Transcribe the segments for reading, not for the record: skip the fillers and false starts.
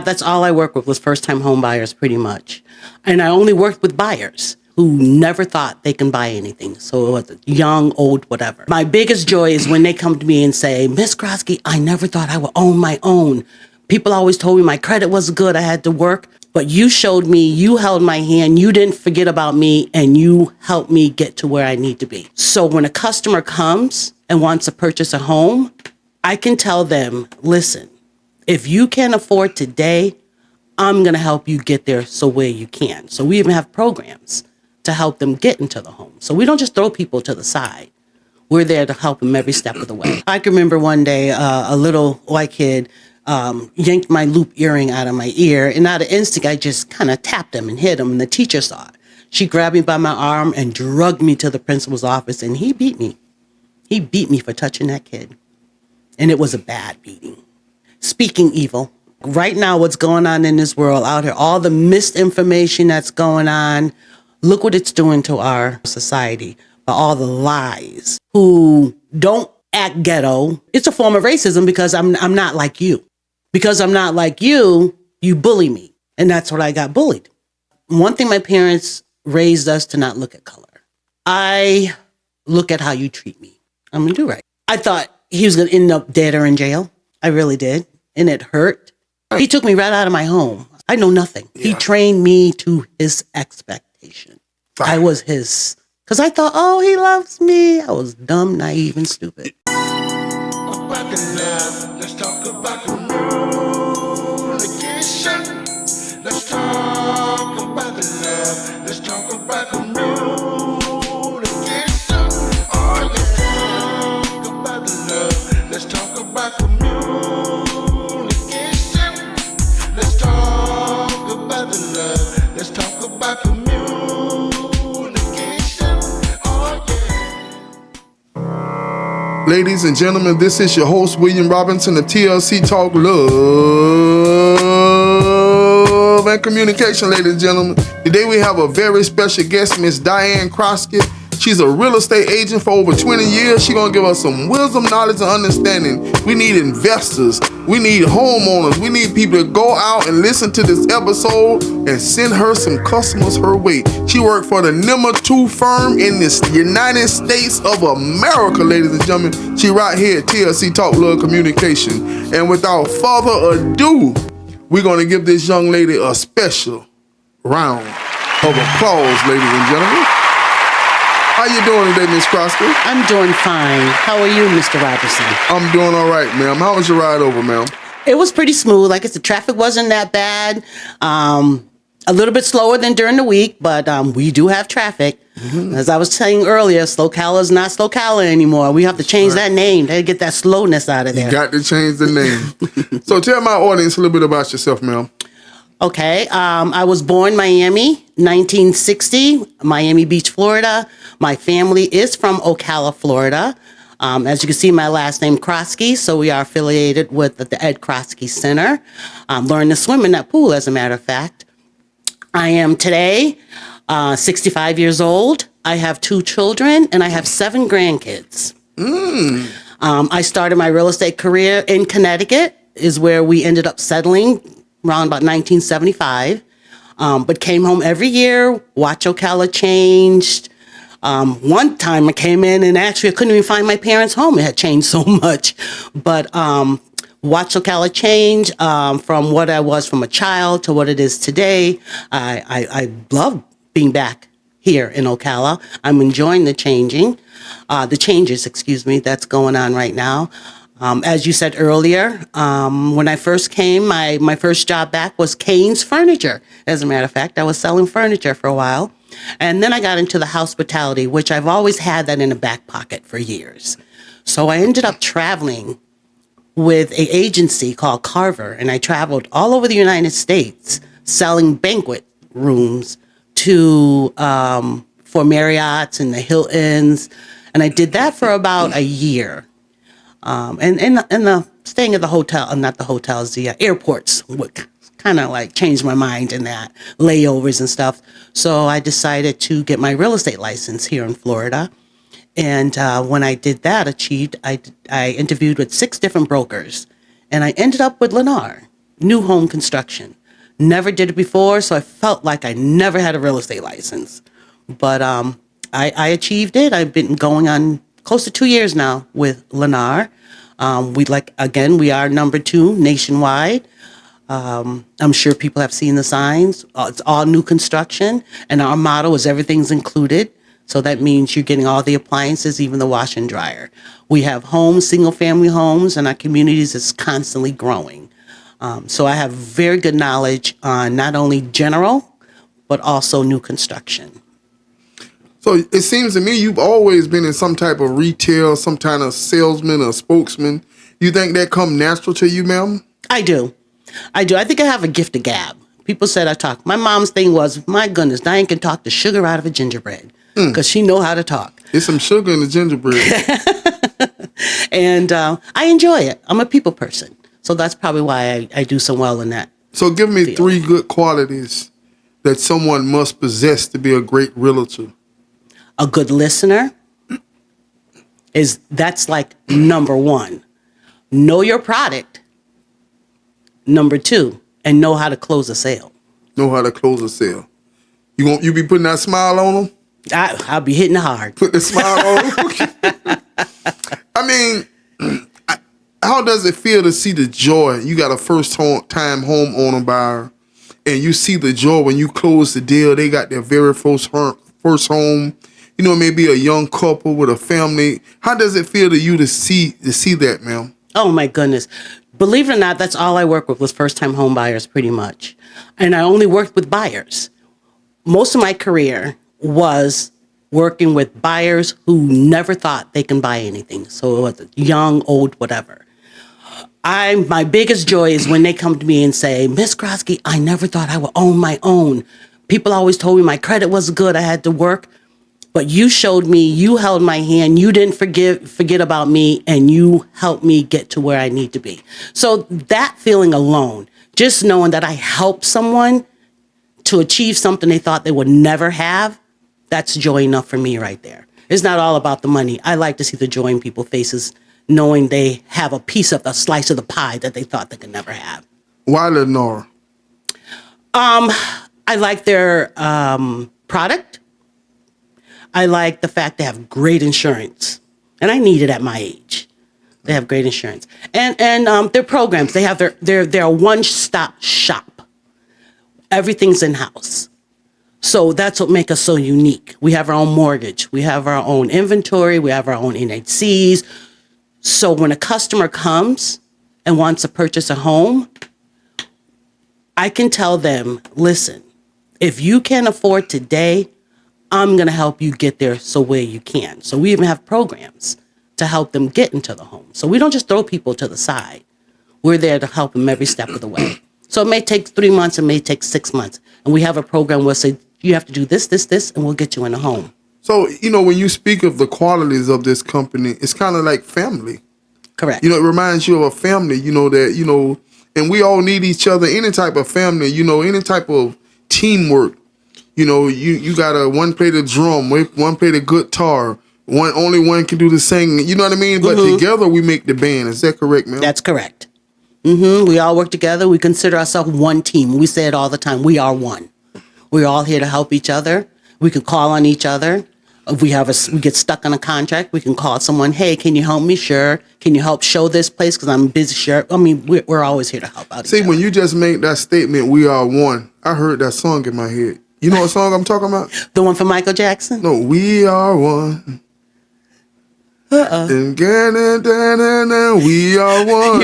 That's all I worked with was first-time home buyers pretty much. And I only worked with buyers who never thought they can buy anything. So it was young, old, whatever. My biggest joy is when they come to me and say, Miss Croskey, I never thought I would own my own. People always told me my credit wasn't good, I had to work. But you showed me, you held my hand, you didn't forget about me, and you helped me get to where I need to be. So when a customer comes and wants to purchase a home, I can tell them, listen, if you can't afford today, I'm going to help you get there so where you can. So we even have programs to help them get into the home. So we don't just throw people to the side. We're there to help them every step of the way. I can remember one day a little white kid yanked my loop earring out of my ear, and out of instinct, I just kind of tapped him and hit him, and the teacher saw it. She grabbed me by my arm and drugged me to the principal's office, and he beat me. He beat me for touching that kid, and it was a bad beating. Speaking evil. Right now, what's going on in this world out here, all the misinformation that's going on, look what it's doing to our society. But all the lies, who don't act ghetto, it's a form of racism because I'm not like you. Because I'm not like you, you bully me. And that's what I got bullied. One thing my parents raised us to not look at color. I look at how you treat me. I'm going to do right. I thought he was going to end up dead or in jail. I really did. And it hurt. He took me right out of my home. I know nothing. Yeah. He trained me to his expectation. I was his. Because I thought, oh, he loves me. I was dumb, naive, and stupid. Let's talk about communication. Let's talk about the love. Let's talk about communication. Oh, let's talk about the love. Let's talk about communication. Let's talk about the love. Let's talk about communication. Ladies and gentlemen, this is your host, William Robinson of TLC Talk Love and Communication, ladies and gentlemen. Today we have a very special guest, Miss Diane Croskey. She's a real estate agent for over 20 years. She's going to give us some wisdom, knowledge, and understanding. We need investors. We need homeowners. We need people to go out and listen to this episode and send her some customers her way. She worked for the number 2 firm in the United States of America, ladies and gentlemen. She right here at TLC Talk Love Communication. And without further ado, we're going to give this young lady a special round of applause, ladies and gentlemen. How you doing today, Miss Croskey? I'm doing fine. How are you, Mr. Robertson? I'm doing all right, ma'am. How was your ride over, ma'am? It was pretty smooth. Like I said, traffic wasn't that bad. A little bit slower than during the week, but we do have traffic. Mm-hmm. As I was saying earlier, Ocala is not Ocala anymore. We have to change that name to get that slowness out of there. You got to change the name. So tell my audience a little bit about yourself, ma'am. Okay. I was born Miami, 1960, Miami Beach, Florida. My family is from Ocala, Florida. As you can see, my last name Croskey, so we are affiliated with the Ed Croskey Center. Learned to swim in that pool, as a matter of fact. I am today 65 years old. I have 2 children, and I have 7 grandkids. I started my real estate career in Connecticut, is where we ended up settling around about 1975, but came home every year, watch Ocala changed. One time I came in and actually I couldn't even find my parents' home. It had changed so much, but watch Ocala change from what I was from a child to what it is today. I love being back here in Ocala. I'm enjoying the changes, that's going on right now. As you said earlier, when I first came, my first job back was Kane's Furniture. As a matter of fact, I was selling furniture for a while. And then I got into the hospitality, which I've always had that in the back pocket for years. So I ended up traveling with an agency called Carver, and I traveled all over the United States selling banquet rooms to for Marriott's and the Hiltons. And I did that for about a year. And the staying at the hotel, not the hotels, the airports would kind of like changed my mind in that, layovers and stuff. So I decided to get my real estate license here in Florida. And when I did that, I interviewed with 6 different brokers, and I ended up with Lennar. new home construction. Never did it before, so I felt like I never had a real estate license. But I achieved it. I've been going on close to 2 years now with Lennar. We are number 2 nationwide. I'm sure people have seen the signs. It's all new construction, and our motto is everything's included. So that means you're getting all the appliances, even the washer and dryer. We have homes, single-family homes, and our communities is constantly growing. So I have very good knowledge on not only general, but also new construction. So it seems to me you've always been in some type of retail, some kind of salesman or spokesman. You think that come natural to you, ma'am? I do. I think I have a gift of gab. People said I talk. My mom's thing was, my goodness, Diane can talk the sugar out of a gingerbread because she know how to talk. There's some sugar in the gingerbread. And I enjoy it. I'm a people person. So that's probably why I do so well in that. So give me field. 3 good qualities that someone must possess to be a great realtor. A good listener that's like number 1. Know your product. Number 2, and know how to close a sale. Know how to close a sale. You be putting that smile on them? I'll be hitting hard. Put the smile on them? I mean, how does it feel to see the joy? You got a first-time homeowner buyer, and you see the joy when you close the deal. They got their very first home. You know, maybe a young couple with a family. How does it feel to you to see that, ma'am? Oh, my goodness. Believe it or not, that's all I work with was first-time home buyers pretty much. And I only worked with buyers. Most of my career was working with buyers who never thought they can buy anything. So it was young, old, whatever. My biggest joy is when they come to me and say, Miss Croskey, I never thought I would own my own. People always told me my credit was good, I had to work. But you showed me, you held my hand, you didn't forget about me, and you helped me get to where I need to be. So that feeling alone, just knowing that I helped someone to achieve something they thought they would never have, that's joy enough for me right there. It's not all about the money. I like to see the joy in people's faces, knowing they have a slice of the pie that they thought they could never have. Why Lennar? I like their product. I like the fact they have great insurance, and I need it at my age. They have great insurance, and their programs. They have they're a one-stop shop. Everything's in house, so that's what makes us so unique. We have our own mortgage, we have our own inventory, we have our own NHCs. So when a customer comes and wants to purchase a home, I can tell them, listen, if you can't afford today, I'm going to help you get there so where you can. So we even have programs to help them get into the home. So we don't just throw people to the side. We're there to help them every step of the way. So it may take 3 months, it may take 6 months. And we have a program where say, you have to do this, and we'll get you in a home. So, when you speak of the qualities of this company, it's kind of like family. Correct. It reminds you of a family, and we all need each other, any type of family, any type of teamwork. You got one play the drum, one play the guitar, only one can do the singing. You know what I mean? But together we make the band. Is that correct, ma'am? That's correct. We all work together. We consider ourselves one team. We say it all the time. We are one. We're all here to help each other. We can call on each other. If we get stuck on a contract, we can call someone. Hey, can you help me? Sure. Can you help show this place? Because I'm busy. Sure. I mean, we're always here to help out. See, when you just made that statement, we are one, I heard that song in my head. You know what song I'm talking about? The one from Michael Jackson? No, we are one. We are one. You're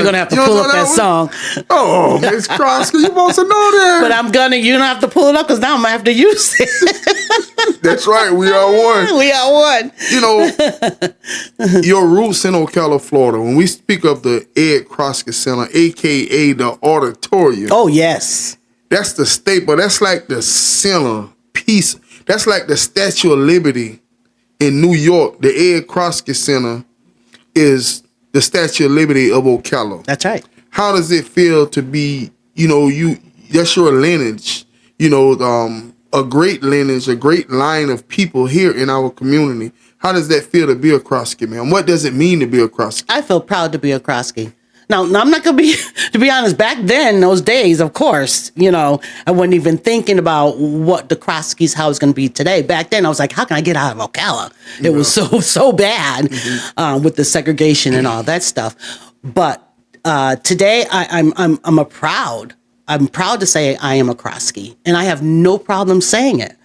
going to have to pull up that song. Oh, Miss Croskey, you supposed to know that. But you don't have to pull it up because now I'm going to have to use it. That's right. We are one. We are one. Your roots in Ocala, Florida. When we speak of the Ed Croskey Center, a.k.a. the auditorium. Oh, yes. That's the staple. That's like the center piece. That's like the Statue of Liberty in New York. The Ed Croskey Center is the Statue of Liberty of Ocala. That's right. How does it feel to be, that's your lineage, a great lineage, a great line of people here in our community. How does that feel to be a Croskey, man? What does it mean to be a Croskey? I feel proud to be a Croskey. Now, I'm not going to to be honest, back then, those days, of course, I wasn't even thinking about what the Croskeys' how it's going to be today. Back then, I was like, how can I get out of Ocala? It was so bad with the segregation and all that stuff. But today, I'm proud to say I am a Croskey, and I have no problem saying it.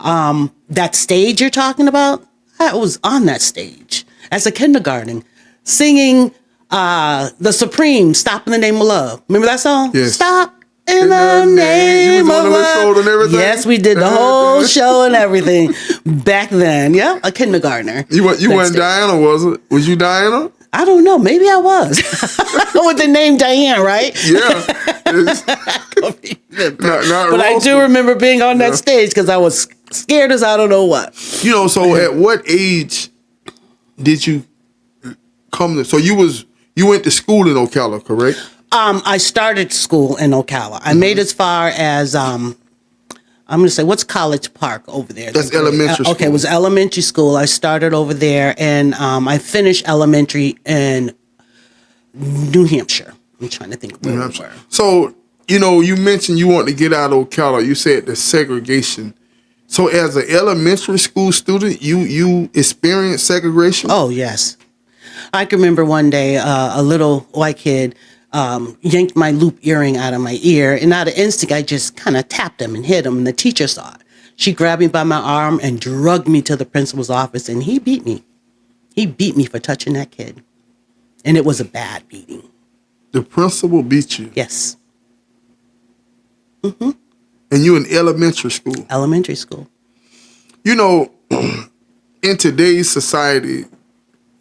That stage you're talking about, I was on that stage as a kindergarten singing the Supreme, Stop in the Name of Love. Remember that song? Yes. Stop in the name of love. And everything? Yes, we did the whole show and everything back then. Yeah, a kindergartner. You weren't Diana, was it? Was you Diana? I don't know. Maybe I was. With the name Diane, right? Yeah. But I do remember being on that stage because I was scared as I don't know what. So at what age did you come to? So you went to school in Ocala, correct? I started school in Ocala. I made as far as I'm going to say, what's College Park over there? That's elementary school. Okay, it was elementary school. I started over there, and I finished elementary in New Hampshire. I'm trying to think where we were. So, you mentioned you want to get out of Ocala. You said the segregation. So as an elementary school student, you experienced segregation? Oh, yes. I can remember one day a little white kid yanked my loop earring out of my ear, and out of instinct, I just kind of tapped him and hit him, and the teacher saw it. She grabbed me by my arm and dragged me to the principal's office, and he beat me. He beat me for touching that kid, and it was a bad beating. The principal beat you? Yes. Mm-hmm. And you in elementary school? Elementary school. In today's society,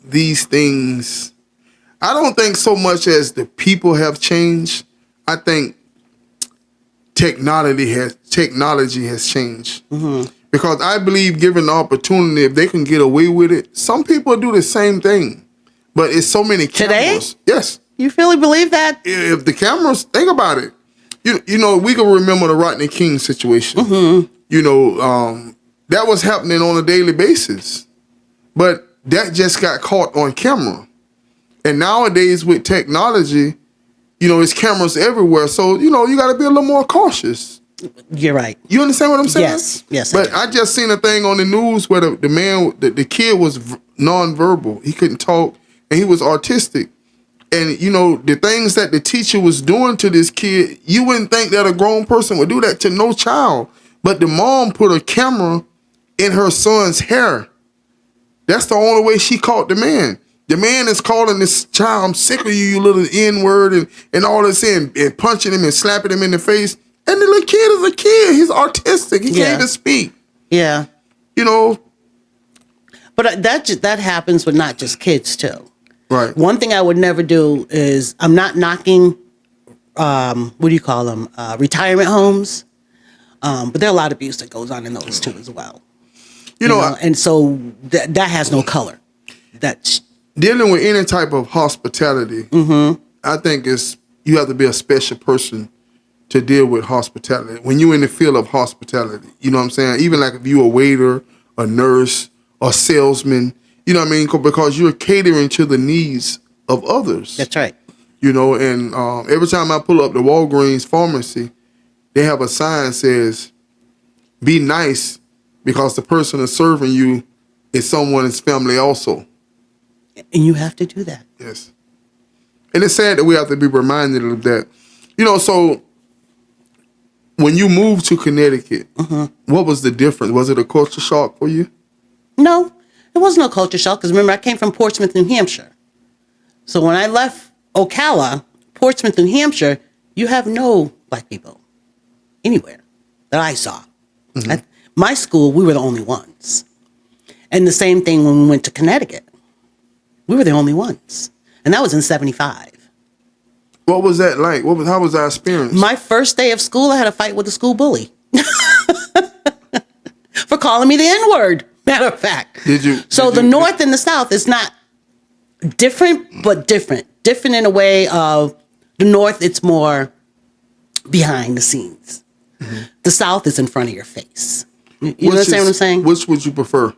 these things, I don't think so much as the people have changed. I think technology has changed. Mm-hmm. Because I believe, given the opportunity, if they can get away with it, some people do the same thing. But it's so many cameras. Today? Yes. You really believe that? If the cameras, think about it. We can remember the Rodney King situation. Mm-hmm. That was happening on a daily basis. But that just got caught on camera. And nowadays with technology, it's cameras everywhere. So, you got to be a little more cautious. You're right. You understand what I'm saying? Yes. But I just seen a thing on the news where the kid was nonverbal. He couldn't talk, and he was autistic. And, the things that the teacher was doing to this kid, you wouldn't think that a grown person would do that to no child. But the mom put a camera in her son's hair. That's the only way she caught the man. The man is calling this child, I'm sick of you, you little N-word, and all this, and punching him and slapping him in the face. And the little kid is a kid. He's autistic. He can't even speak. Yeah. But that happens with not just kids, too. Right. One thing I would never do is, I'm not knocking, what do you call them, retirement homes. But there are a lot of abuse that goes on in those, too, as well. And so that has no color. That's dealing with any type of hospitality. Mm-hmm. I think you have to be a special person to deal with hospitality. When you're in the field of hospitality, you know what I'm saying? Even like if you're a waiter, a nurse, a salesman, you know what I mean? Because you're catering to the needs of others. That's right. And every time I pull up the Walgreens pharmacy, they have a sign that says, be nice, because the person that's serving you is someone's family also. And you have to do that. Yes. And it's sad that we have to be reminded of that. So when you moved to Connecticut, what was the difference? Was it a culture shock for you? No, it wasn't a culture shock, because remember, I came from Portsmouth, New Hampshire. So when I left Ocala, Portsmouth, New Hampshire, you have no black people anywhere that I saw. Mm-hmm. At my school, we were the only ones. And the same thing when we went to Connecticut. We were the only ones. And that was in 75. What was that like? How was that experience? My first day of school, I had a fight with a school bully. For calling me the N-word, matter of fact. The North and the South is not different, but different. Different in a way of the North, it's more behind the scenes. Mm-hmm. The South is in front of your face. You understand what I'm saying? Which would you prefer?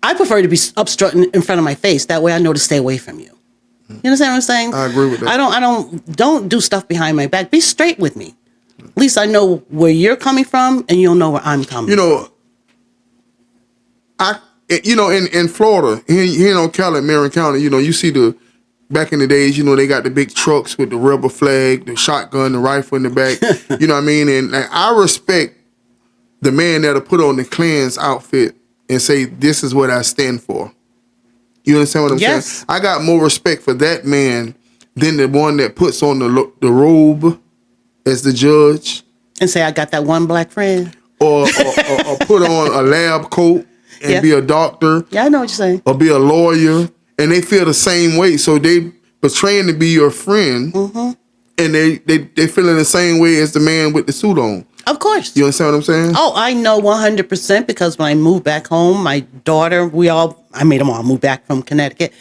I prefer to be upstrutting in front of my face. That way I know to stay away from you. You understand what I'm saying? I agree with that. Don't do stuff behind my back. Be straight with me. At least I know where you're coming from, and you'll know where I'm coming from. In Florida, here in Ocala, Marion County, you see back in the days, they got the big trucks with the rubber flag, the shotgun, the rifle in the back. You know what I mean? And I respect the man that'll put on the Klan's outfit and say, "This is what I stand for." You understand what I'm saying? I got more respect for that man than the one that puts on the robe as the judge. And say, I got that one black friend. Or put on a lab coat and be a doctor. Yeah, I know what you're saying. Or be a lawyer. And they feel the same way. So they portraying to be your friend. Mm-hmm. And they feeling the same way as the man with the suit on. Of course. You understand what I'm saying? Oh, I know 100% because when I moved back home, my daughter, I made them all move back from Connecticut.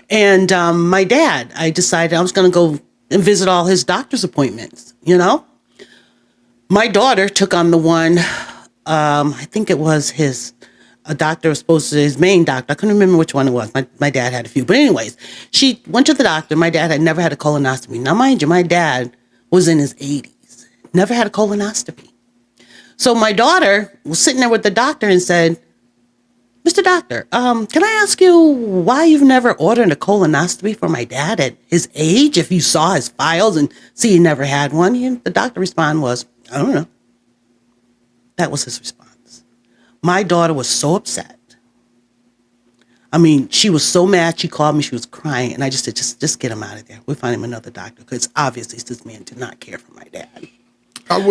And my dad, I decided I was going to go and visit all his doctor's appointments, My daughter took on the one, I think it was a doctor was supposed to, his main doctor. I couldn't remember which one it was. My dad had a few. But anyways, she went to the doctor. My dad had never had a colonoscopy. Now, mind you, my dad was in his 80s. Never had a colonoscopy. So my daughter was sitting there with the doctor and said, "Mr. Doctor, can I ask you why you've never ordered a colonoscopy for my dad at his age? If you saw his files and see he never had one." The doctor response was, "I don't know." That was his response. My daughter was so upset. I mean, she was so mad. She called me. She was crying. And I just said, just get him out of there. We'll find him another doctor. Because obviously this man did not care for my dad.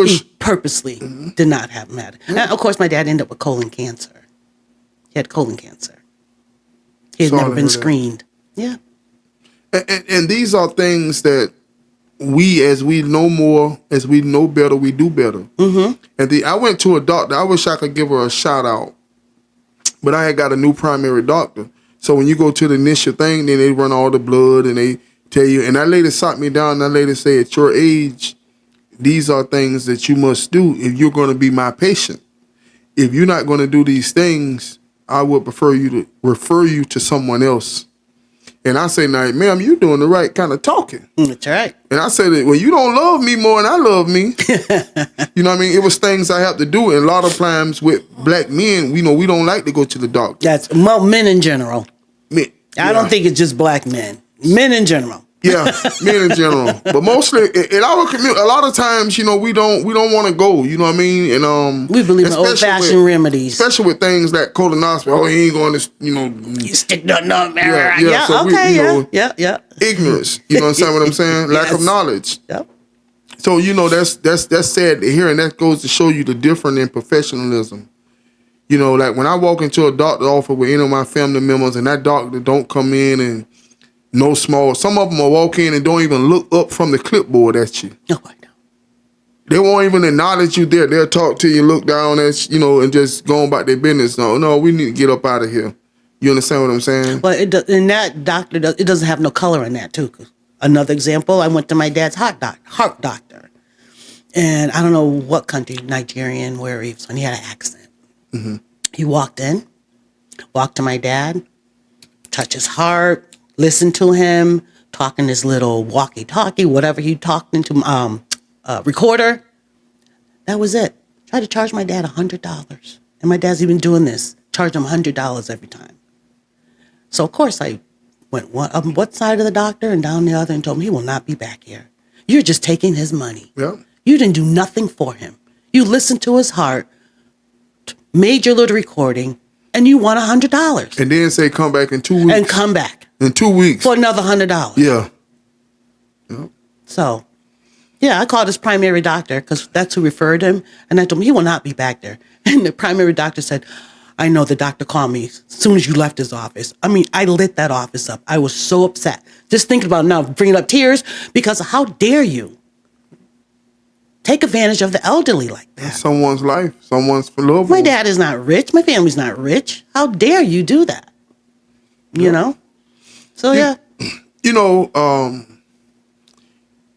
He purposely did not have him at it. And of course, my dad ended up with colon cancer. He had colon cancer. He had never been screened. Yeah. And these are things that as we know more, as we know better, we do better. Mm-hmm. And I went to a doctor. I wish I could give her a shout out. But I had got a new primary doctor. So when you go to the initial thing, then they run all the blood and they tell you. And that lady sat me down and that lady said, "At your age, these are things that you must do if you're going to be my patient. If you're not going to do these things, I would prefer you to refer you to someone else." And I say, "Now, ma'am, you're doing the right kind of talking." That's right. And I said, "Well, you don't love me more than I love me." You know what I mean? It was things I have to do. And a lot of times with black men, we don't like to go to the doctor. That's men in general. Men. I don't think it's just black men. Men in general. Yeah, men in general. But mostly in our community, a lot of times, we don't want to go. You know what I mean? And we believe in old-fashioned remedies, especially with things like colonoscopy. Oh, he ain't going to, You stick nothing on there. Yeah. So okay. Yeah. Ignorance. You know what I'm saying? Lack of knowledge. Yep. So that's sad to hear, and that goes to show you the difference in professionalism. Like when I walk into a doctor's office with any of my family members, and that doctor don't come in and no small. Some of them will walk in and don't even look up from the clipboard at you. Oh, I know. They won't even acknowledge you there. They'll talk to you, look down at and just go about their business. No, we need to get up out of here. You understand what I'm saying? Well, and that doctor, it doesn't have no color in that, too. Another example, I went to my dad's heart doctor. And I don't know what country, Nigerian, where he was, and he had an accent. Mm-hmm. He walked to my dad, touched his heart, listened to him, talking his little walkie-talkie, whatever he talked into recorder. That was it. Tried to charge my dad $100. And my dad's even doing this, charge him $100 every time. So, of course, I went up one side of the doctor and down the other and told him he will not be back here. You're just taking his money. Yeah. You didn't do nothing for him. You listened to his heart, made your little recording, and you won $100. And then say come back in 2 weeks. And come back. In 2 weeks. For another $100. Yeah. Yep. So, yeah, I called his primary doctor because that's who referred him. And I told him he will not be back there. And the primary doctor said, "I know the doctor called me as soon as you left his office." I mean, I lit that office up. I was so upset. Just thinking about it now, bringing up tears because how dare you take advantage of the elderly like that? That's someone's life. Someone's loved. My dad is not rich. My family's not rich. How dare you do that? You know? So, yeah.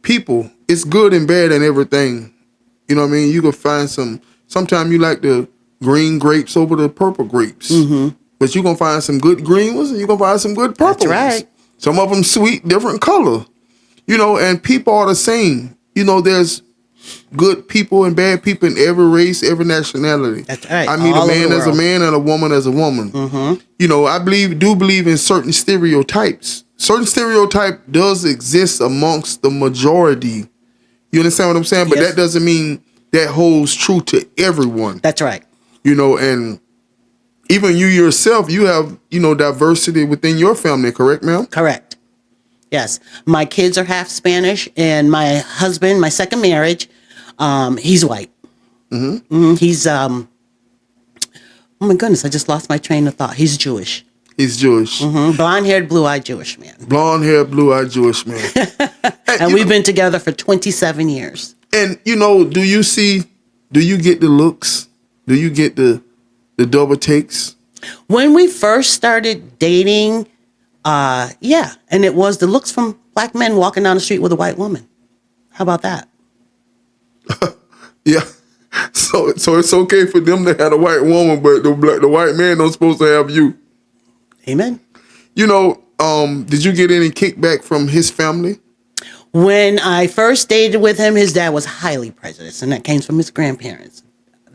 People, it's good and bad and everything. You know what I mean? You can find sometimes you like the green grapes over the purple grapes. Mm-hmm. But you're going to find some good green ones and you're going to find some good purple ones. That's right. Some of them sweet, different color. You know, and people are the same. You know, there's good people and bad people in every race, every nationality. That's right. I mean, All a over man the as a world. man and a woman as a woman. You know, I do believe in certain stereotypes. Certain stereotype does exist amongst the majority. You understand what I'm saying? But Yes. that doesn't mean that holds true to everyone. That's right. You know, and even you yourself, you have, you know, diversity within your family, correct, ma'am? Correct. Yes. My kids are half Spanish, and my husband, my second marriage, he's white. He's, oh my goodness, I just lost my train of thought. He's Jewish. He's Jewish. Blonde-haired, blue-eyed Jewish man. Blonde-haired, blue-eyed Jewish man. And we've been together for 27 years. And, you know, do you get the looks? Do you get the double takes? When we first started dating, yeah, and it was the looks from black men walking down the street with a white woman. How about that? Yeah. So it's okay for them to have a white woman, but the white man don't supposed to have you. Amen. You know, did you get any kickback from his family? When I first dated with him, his dad was highly prejudiced, and that came from his grandparents.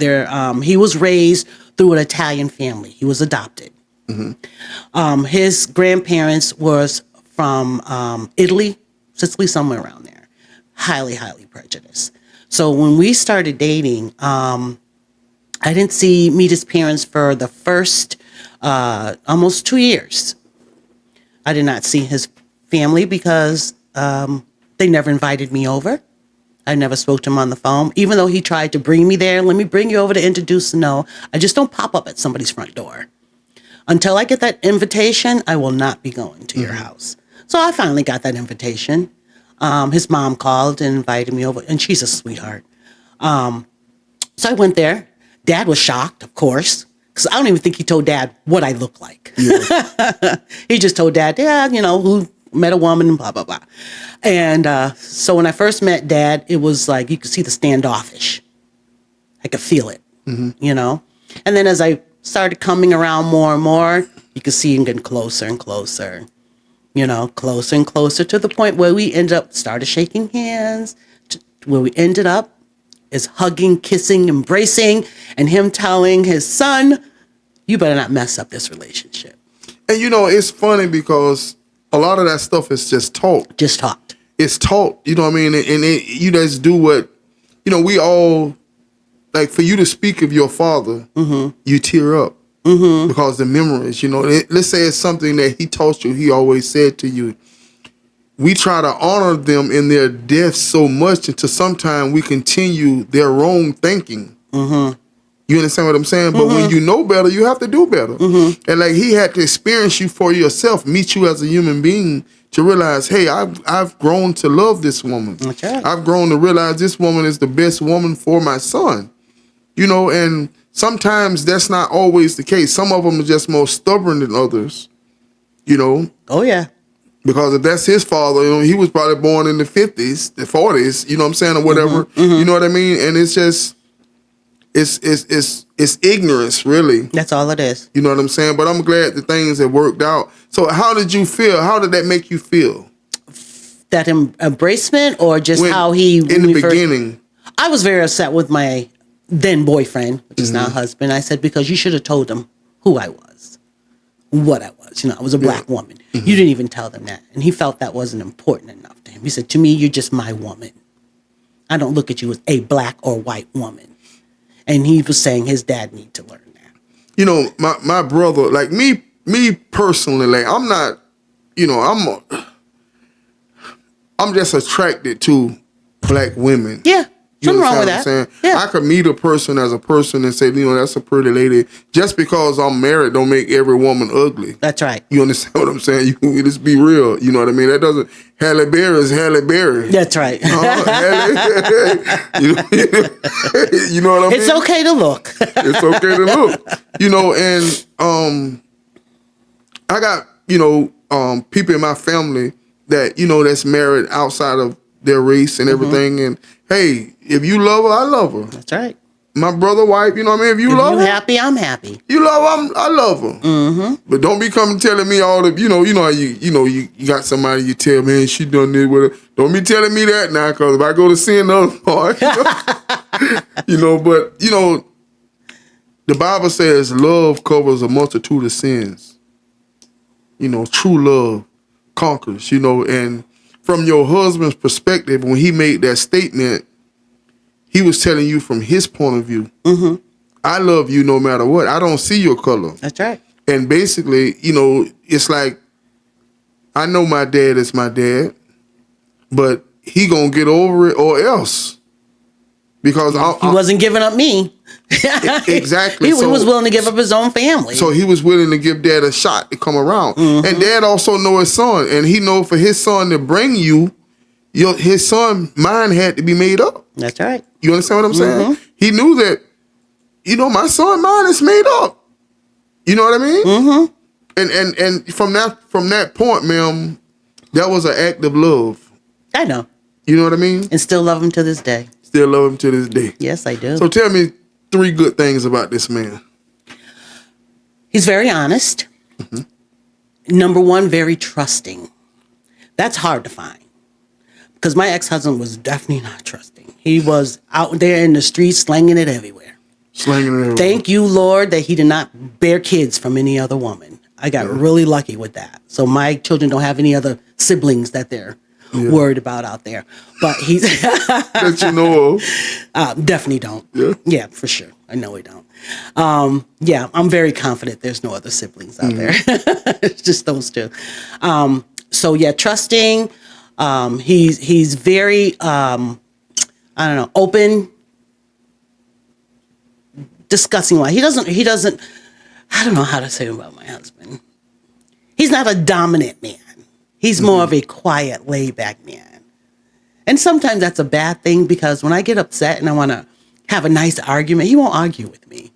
He was raised through an Italian family. He was adopted. His grandparents was from Italy, Sicily, somewhere around there. Highly, highly prejudiced. So when we started dating, I didn't meet his parents for the first almost 2 years. I did not see his family because they never invited me over. I never spoke to him on the phone, even though he tried to bring me there. Let me bring you over to introduce. No, I just don't pop up at somebody's front door. Until I get that invitation, I will not be going to your house. So I finally got that invitation. His mom called and invited me over, and she's a sweetheart. So I went there. Dad was shocked, of course, because I don't even think he told Dad what I look like. Yeah. He just told Dad, yeah, you know, who met a woman and blah, blah, blah. And so when I first met Dad, it was like you could see the standoffish. I could feel it, you know. And then as I started coming around more and more, you could see him getting closer and closer, you know, closer and closer to the point where we started shaking hands, where we ended up is hugging, kissing, embracing, and him telling his son, you better not mess up this relationship. And, you know, it's funny because a lot of that stuff is just taught. Just talked. It's taught, you know what I mean? And you just do what, you know, we all, like for you to speak of your father, you tear up because the memories, you know, let's say it's something that he taught you, he always said to you. We try to honor them in their death so much until sometimes we continue their wrong thinking. You understand what I'm saying? But when you know better, you have to do better. And like he had to experience you for yourself, meet you as a human being to realize, hey, I've grown to love this woman. That's right. I've grown to realize this woman is the best woman for my son. You know, and sometimes that's not always the case. Some of them are just more stubborn than others, you know. Oh, yeah. Because if that's his father, you know, he was probably born in the 50s, the 40s, you know what I'm saying, or whatever. You know what I mean? And it's just, it's ignorance, really. That's all it is. You know what I'm saying? But I'm glad the things have worked out. So how did you feel? How did that make you feel? That embracement or just how he... In the beginning. I was very upset with my then boyfriend, which is now husband. I said, because you should have told him who I was, what I was. You know, I was a black woman. You didn't even tell them that. And he felt that wasn't important enough to him. He said, to me, you're just my woman. I don't look at you as a black or white woman. And he was saying his dad need to learn that. You know, my brother, like me personally, like I'm not, you know, I'm just attracted to black women. Yeah. You Nothing wrong with understand that. what I'm saying? Yeah. I could meet a person as a person and say, you know, that's a pretty lady. Just because I'm married don't make every woman ugly. That's right. You understand what I'm saying? You just be real. You know what I mean? That doesn't, Halle Berry is Halle Berry. That's right. You know what I mean? It's okay to look. It's okay to look. You know, and I got, you know, people in my family that, you know, that's married outside of their race and everything. And hey, if you love her, I love her. That's right. my brother wife, you know what I mean? If you If love you her, happy, I'm happy. you love her, I love her. Mm-hmm. But don't be coming telling me all the, you know how you got somebody you tell, man, she done this with her. Don't be telling me that now, because if I go to sin the other part, but the Bible says love covers a multitude of sins. True love conquers, and from your husband's perspective, when he made that statement, he was telling you from his point of view, I love you no matter what. I don't see your color. That's right. And basically, it's like, I know my dad is my dad, but he gonna get over it or else. Because he wasn't giving up me. Exactly. He was willing to give up his own family. So he was willing to give dad a shot to come around. And dad also know his son. And he know for his son to bring you, his son mind had to be made up. That's right. You understand what I'm saying? He knew that, my son mind is made up. You know what I mean? And from that point, ma'am, that was an act of love. I know. You know what I mean? And still love him to this day. Still love him to this day. Yes, I do. So tell me 3 good things about this man. He's very honest. Number 1, very trusting. That's hard to find. Because my ex-husband was definitely not trusting. He was out there in the streets slanging it everywhere. Thank you, Lord, that he did not bear kids from any other woman. I got really lucky with that. So my children don't have any other siblings that they're worried about out there. But he's... that you know of. Definitely don't. Yeah? Yeah, for sure. I know we don't. I'm very confident there's no other siblings out there. It's just those 2. Trusting. He's very, open, discussing why. He doesn't, I don't know how to say about my husband. He's not a dominant man. He's more of a quiet, laid back man. And sometimes that's a bad thing, because when I get upset and I want to have a nice argument, he won't argue with me.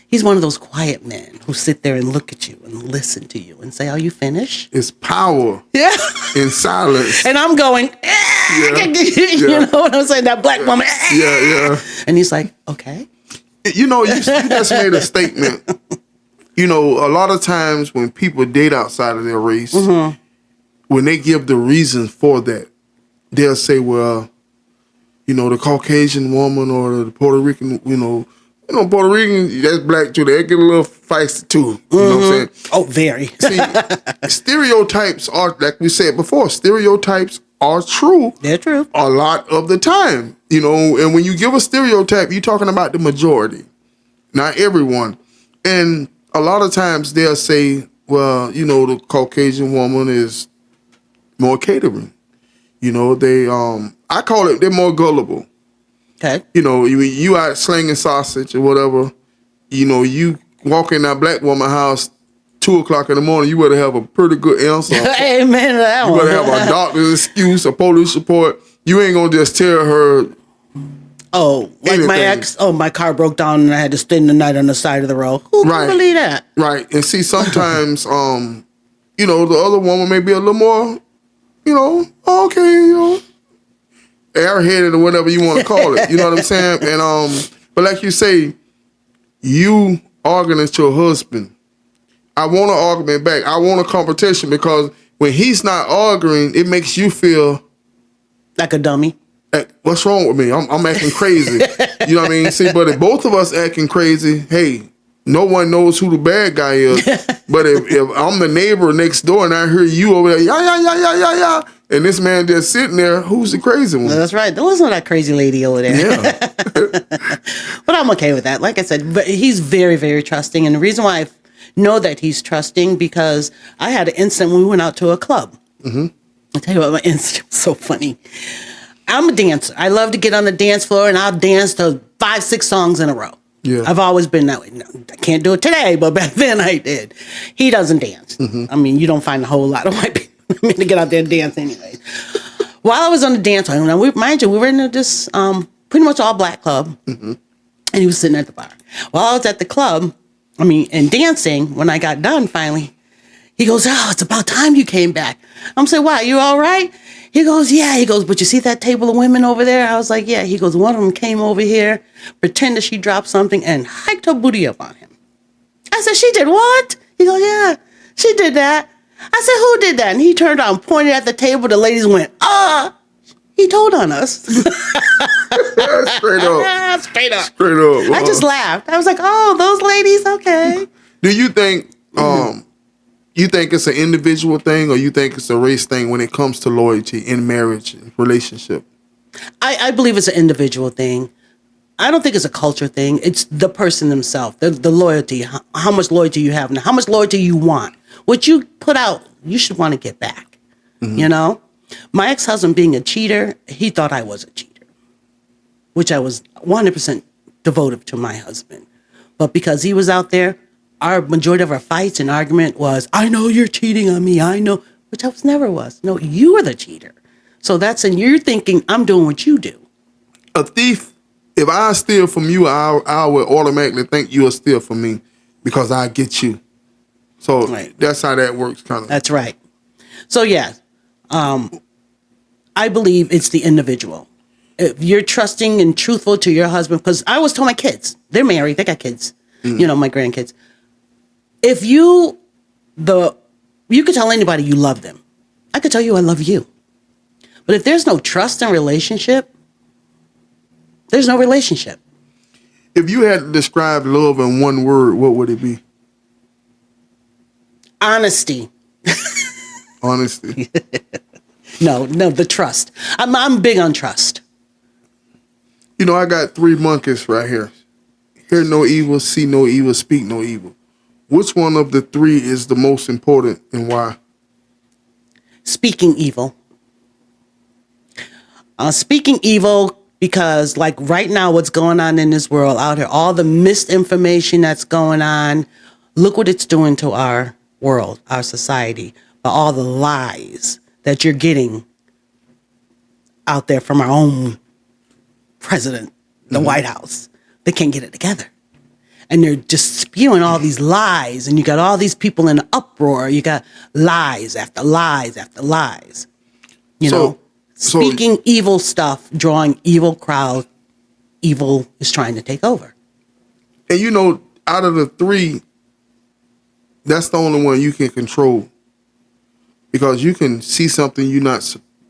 He's one of those quiet men who sit there and look at you and listen to you and say, "Are you finished?" It's power in silence. And I'm going, you know what I'm saying? That black woman. Yeah. And he's like, okay. You just made a statement. A lot of times when people date outside of their race, when they give the reason for that, they'll say, well, the Caucasian woman or the Puerto Rican, Puerto Rican, that's black too. They get a little feisty too. You know what I'm saying? Oh, very. See, stereotypes are, like we said before, stereotypes are true. They're true. A lot of the time. And when you give a stereotype, you're talking about the majority, not everyone. And a lot of times they'll say, well, the Caucasian woman is more catering. I call it, they're more gullible. Okay. You out slinging sausage or whatever, you walk in that black woman house 2:00 in the morning, you better have a pretty good answer. Amen to that one. You better have a doctor's excuse, a police report. You ain't gonna just tell her. Oh, like anything. my ex, my car broke down and I had to spend the night on the side of the road. Who can believe that? Right. And see, sometimes, the other woman may be a little more, airheaded or whatever you want to call it. You know what I'm saying? And but like you say, you arguing at your husband. I want an argument back. I want a competition, because when he's not arguing, it makes you feel like a dummy. Like, what's wrong with me? I'm acting crazy. You know what I mean? See, but if both of us acting crazy, hey, no one knows who the bad guy is. But if I'm the neighbor next door and I hear you over there, yeah, and this man just sitting there, who's the crazy one? That's right. There wasn't that crazy lady over there. Yeah. But I'm okay with that. Like I said, but he's very, very trusting. And the reason why I know that he's trusting, because I had an incident when we went out to a club. I'll tell you what, my incident was so funny. I'm a dancer. I love to get on the dance floor and I'll dance to 5-6 songs in a row. Yeah. I've always been that way. No, I can't do it today, but back then I did. He doesn't dance. I mean, you don't find a whole lot of white people to get out there and dance anyway. While I was on the dance floor, mind you, we were in this pretty much all black club, and he was sitting at the bar. While I was at the club, and dancing, when I got done finally, he goes, "Oh, it's about time you came back." I'm saying, "Why? You all right?" He goes, yeah. He goes, but you see that table of women over there? I was like, yeah. He goes, one of them came over here, pretended she dropped something, and hiked her booty up on him. I said, she did what? He goes, yeah, she did that. I said, who did that? And he turned around, pointed at the table. The ladies went, he told on us. Straight up. Straight up. Straight up. I just laughed. I was like, oh, those ladies, okay. Do you think you think it's an individual thing, or you think it's a race thing when it comes to loyalty in marriage and relationship? I believe it's an individual thing. I don't think it's a culture thing. It's the person themselves, the loyalty, how much loyalty you have, and how much loyalty you want. What you put out, you should want to get back. You know? My ex-husband being a cheater, he thought I was a cheater, which I was 100% devoted to my husband. But because he was out there, our majority of our fights and argument was, I know you're cheating on me, I know, which I never was. No, you are the cheater. So and you're thinking, I'm doing what you do. A thief, if I steal from you, I would automatically think you will steal from me because I get you. So that's how that works, kind of. That's right. So yeah, I believe it's the individual. If you're trusting and truthful to your husband, because I always tell my kids, they're married, they got kids, you know, my grandkids. If you could tell anybody you love them. I could tell you I love you. But if there's no trust in relationship, there's no relationship. If you had to describe love in one word, what would it be? Honesty. Honesty. No, the trust. I'm big on trust. You know, I got 3 monkeys right here. Hear no evil, see no evil, speak no evil. Which one of the 3 is the most important and why? Speaking evil. Speaking evil because, like, right now what's going on in this world out here, all the misinformation that's going on, look what it's doing to our world, our society, by all the lies that you're getting out there from our own president, the White House. They can't get it together. And they're just spewing all these lies, and you got all these people in an uproar. You got lies after lies after lies. You know, speaking evil stuff, drawing evil crowd. Evil is trying to take over. And you know, out of the 3, that's the only one you can control, because you can see something you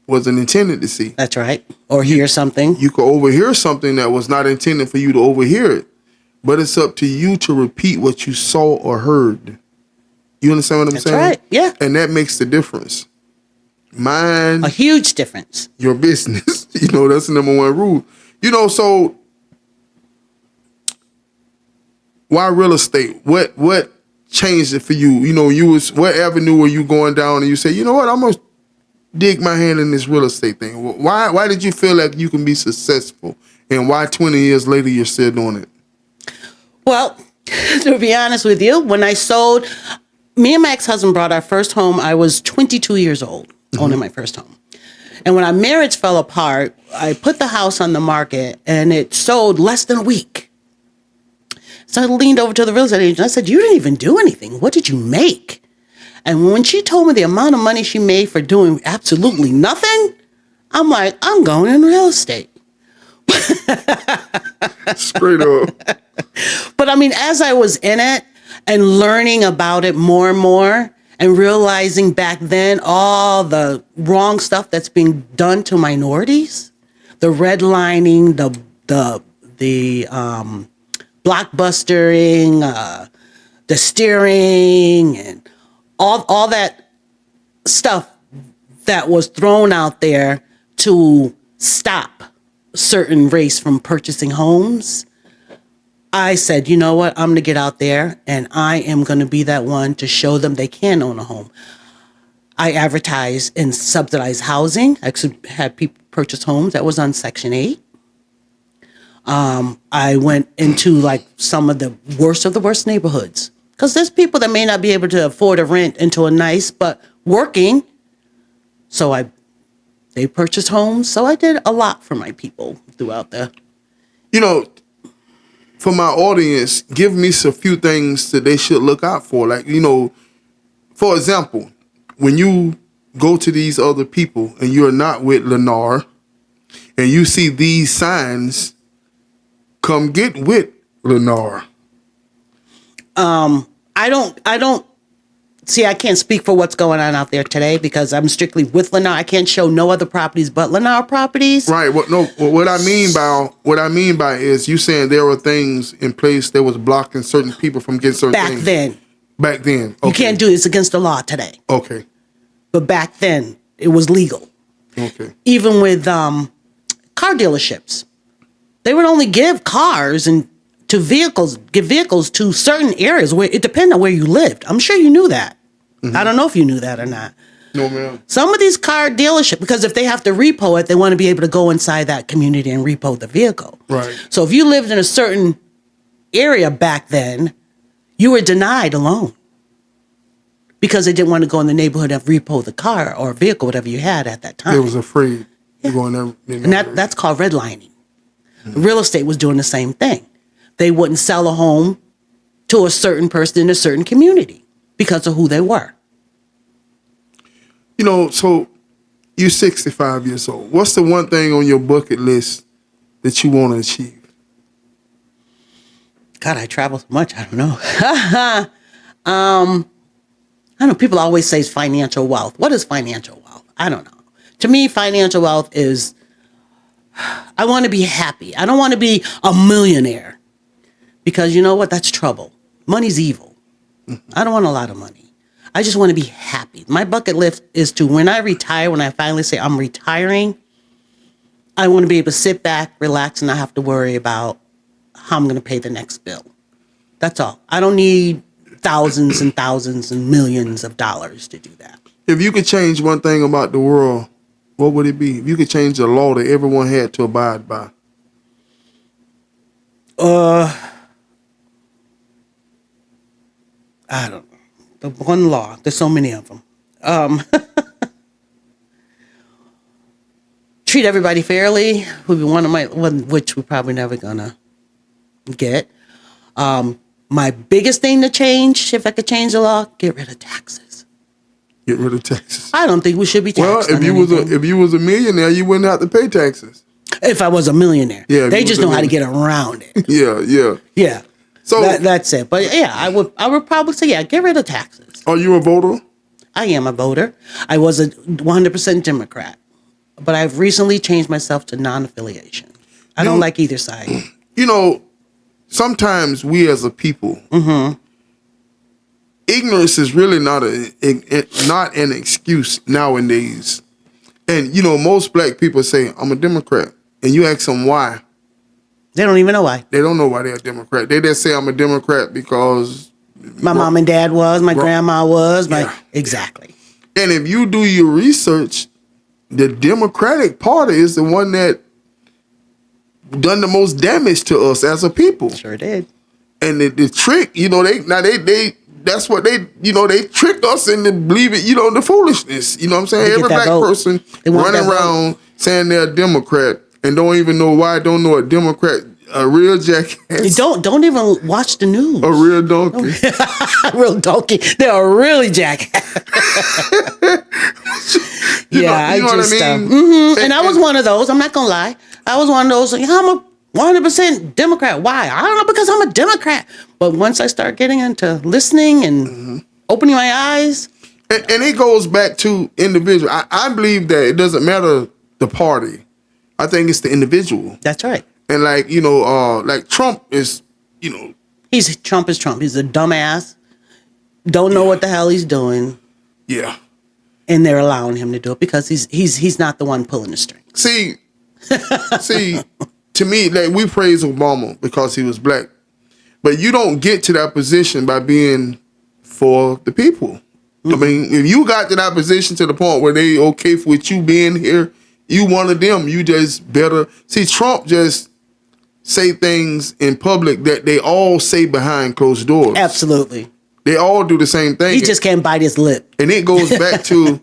wasn't intended to see. That's right. Or hear something. You could overhear something that was not intended for you to overhear it. But it's up to you to repeat what you saw or heard. You understand what I'm saying? That's right, yeah. And that makes the difference. Mine. A huge difference. Your business. You know, that's the number 1 rule. You know, so why real estate? What changed it for you? You know, what avenue were you going down and you say, you know what, I'm going to dig my hand in this real estate thing? Why did you feel like you can be successful? And why 20 years later you're still doing it? Well, to be honest with you, when I sold, me and my ex-husband bought our first home. I was 22 years old, owning my first home. And when our marriage fell apart, I put the house on the market and it sold less than a week. So I leaned over to the real estate agent. I said, you didn't even do anything. What did you make? And when she told me the amount of money she made for doing absolutely nothing, I'm like, I'm going in real estate. Straight up. But I mean, as I was in it and learning about it more and more and realizing back then all the wrong stuff that's being done to minorities, the redlining, the blockbustering, the steering, and all that stuff that was thrown out there to stop certain race from purchasing homes, I said, you know what? I'm going to get out there and I am going to be that one to show them they can own a home. I advertised in subsidized housing. I actually had people purchase homes that was on Section 8. I went into like some of the worst neighborhoods, because there's people that may not be able to afford a rent into a nice, but working. So they purchased homes. So I did a lot for my people throughout the. You know, for my audience, give me a few things that they should look out for. Like, you know, for example, when you go to these other people and you're not with Lennar and you see these signs, come get with Lennar. I don't see, I can't speak for what's going on out there today because I'm strictly with Lennar. I can't show no other properties but Lennar properties. Right. What I mean by is you saying there were things in place that was blocking certain people from getting certain things. Back then. Okay. You can't do it. It's against the law today. Okay. But back then, it was legal. Okay. Even with car dealerships, they would only give cars and give vehicles to certain areas where it depended on where you lived. I'm sure you knew that. Mm-hmm. I don't know if you knew that or not. No, ma'am. Some of these car dealerships, because if they have to repo it, they want to be able to go inside that community and repo the vehicle. Right. So if you lived in a certain area back then, you were denied a loan because they didn't want to go in the neighborhood and repo the car or vehicle, whatever you had at that time. They was afraid. Yeah. Going there, and that's called redlining. Mm-hmm. Real estate was doing the same thing. They wouldn't sell a home to a certain person in a certain community because of who they were. You know, so you're 65 years old. What's the one thing on your bucket list that you want to achieve? God, I travel so much. I don't know. I know people always say financial wealth. What is financial wealth? I don't know. To me, financial wealth is I want to be happy. I don't want to be a millionaire because you know what? That's trouble. Money's evil. I don't want a lot of money. I just want to be happy. My bucket list is to when I retire, when I finally say I'm retiring, I want to be able to sit back, relax, and not have to worry about how I'm going to pay the next bill. That's all. I don't need thousands and thousands and millions of dollars to do that. If you could change one thing about the world, what would it be? If you could change the law that everyone had to abide by. I don't know. The one law. There's so many of them. Treat everybody fairly would be one of my, which we're probably never gonna get. My biggest thing to change, if I could change the law, get rid of taxes. Get rid of taxes. I don't think we should be taxed. Well, if you was a millionaire, you wouldn't have to pay taxes. If I was a millionaire, yeah, they just know how to get around it. Yeah. So that's it. But yeah, I would probably say get rid of taxes. Are you a voter? I am a voter. I was a 100% Democrat, but I've recently changed myself to non-affiliation. I don't like either side. You know, sometimes we as a people, ignorance is really not an excuse nowadays. And you know, most black people say, "I'm a Democrat," and you ask them why. They don't even know why. They don't know why they're a Democrat. They just say I'm a Democrat because my mom and dad was, my grandma was, exactly. And if you do your research, the Democratic Party is the one that done the most damage to us as a people. Sure did. And the trick, you know, they that's what they tricked us into believing, you know, the foolishness. You know what I'm saying? Every black person running around saying they're a Democrat and don't even know why, don't know a Democrat, a real jackass. Don't even watch the news. A real donkey. A real donkey. They're really jackass. you know what I mean? And I was one of those. I'm not gonna lie. I was one of those. I'm a 100% Democrat. Why? I don't know, because I'm a Democrat. But once I start getting into listening and opening my eyes. And it goes back to individual. I believe that it doesn't matter the party. I think it's the individual. That's right. And like, you know, like Trump is, you know. Trump is Trump. He's a dumbass. Don't know what the hell he's doing. Yeah. And they're allowing him to do it because he's not the one pulling the strings. See, to me, like we praise Obama because he was black. But you don't get to that position by being for the people. I mean, if you got to that position to the point where they okay with you being here, you one of them, you just better. See, Trump just say things in public that they all say behind closed doors. Absolutely. They all do the same thing. He just can't bite his lip. And it goes back to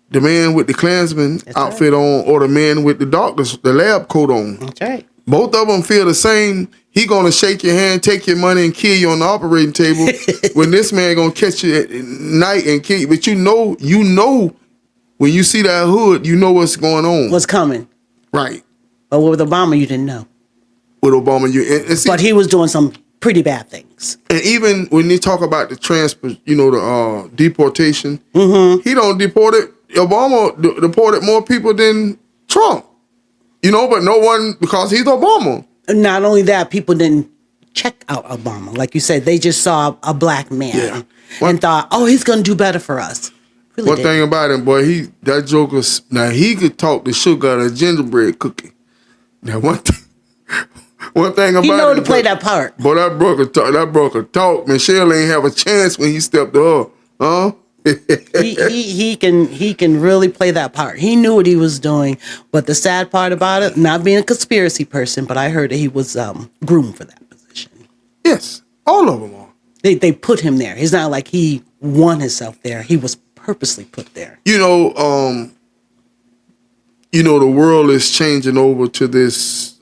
the man with the Klansman outfit on or the man with the lab coat on. That's right. Both of them feel the same. He gonna shake your hand, take your money, and kill you on the operating table. When this man gonna catch you at night and kill you. But you know when you see that hood, you know what's going on. What's coming. Right. But with Obama, you didn't know. With Obama, and see, But he was doing some pretty bad things. and even when they talk about the the deportation, he don't deported. Obama deported more people than Trump. But no one, because he's Obama. Not only that, people didn't check out Obama. Like you said, they just saw a black man and thought, oh, he's going to do better for us. Really One didn't. thing about him, boy, that joker, now he could talk the sugar out of a gingerbread cookie. Now, one thing about He know him, to play that part. Boy, that broker talk. Michelle ain't have a chance when he stepped to her. Huh? he can really play that part. He knew what he was doing. But the sad part about it, not being a conspiracy person, but I heard that he was groomed for that position. Yes, all of them are. They put him there. It's not like he won himself there. He was purposely put there. The world is changing over to this.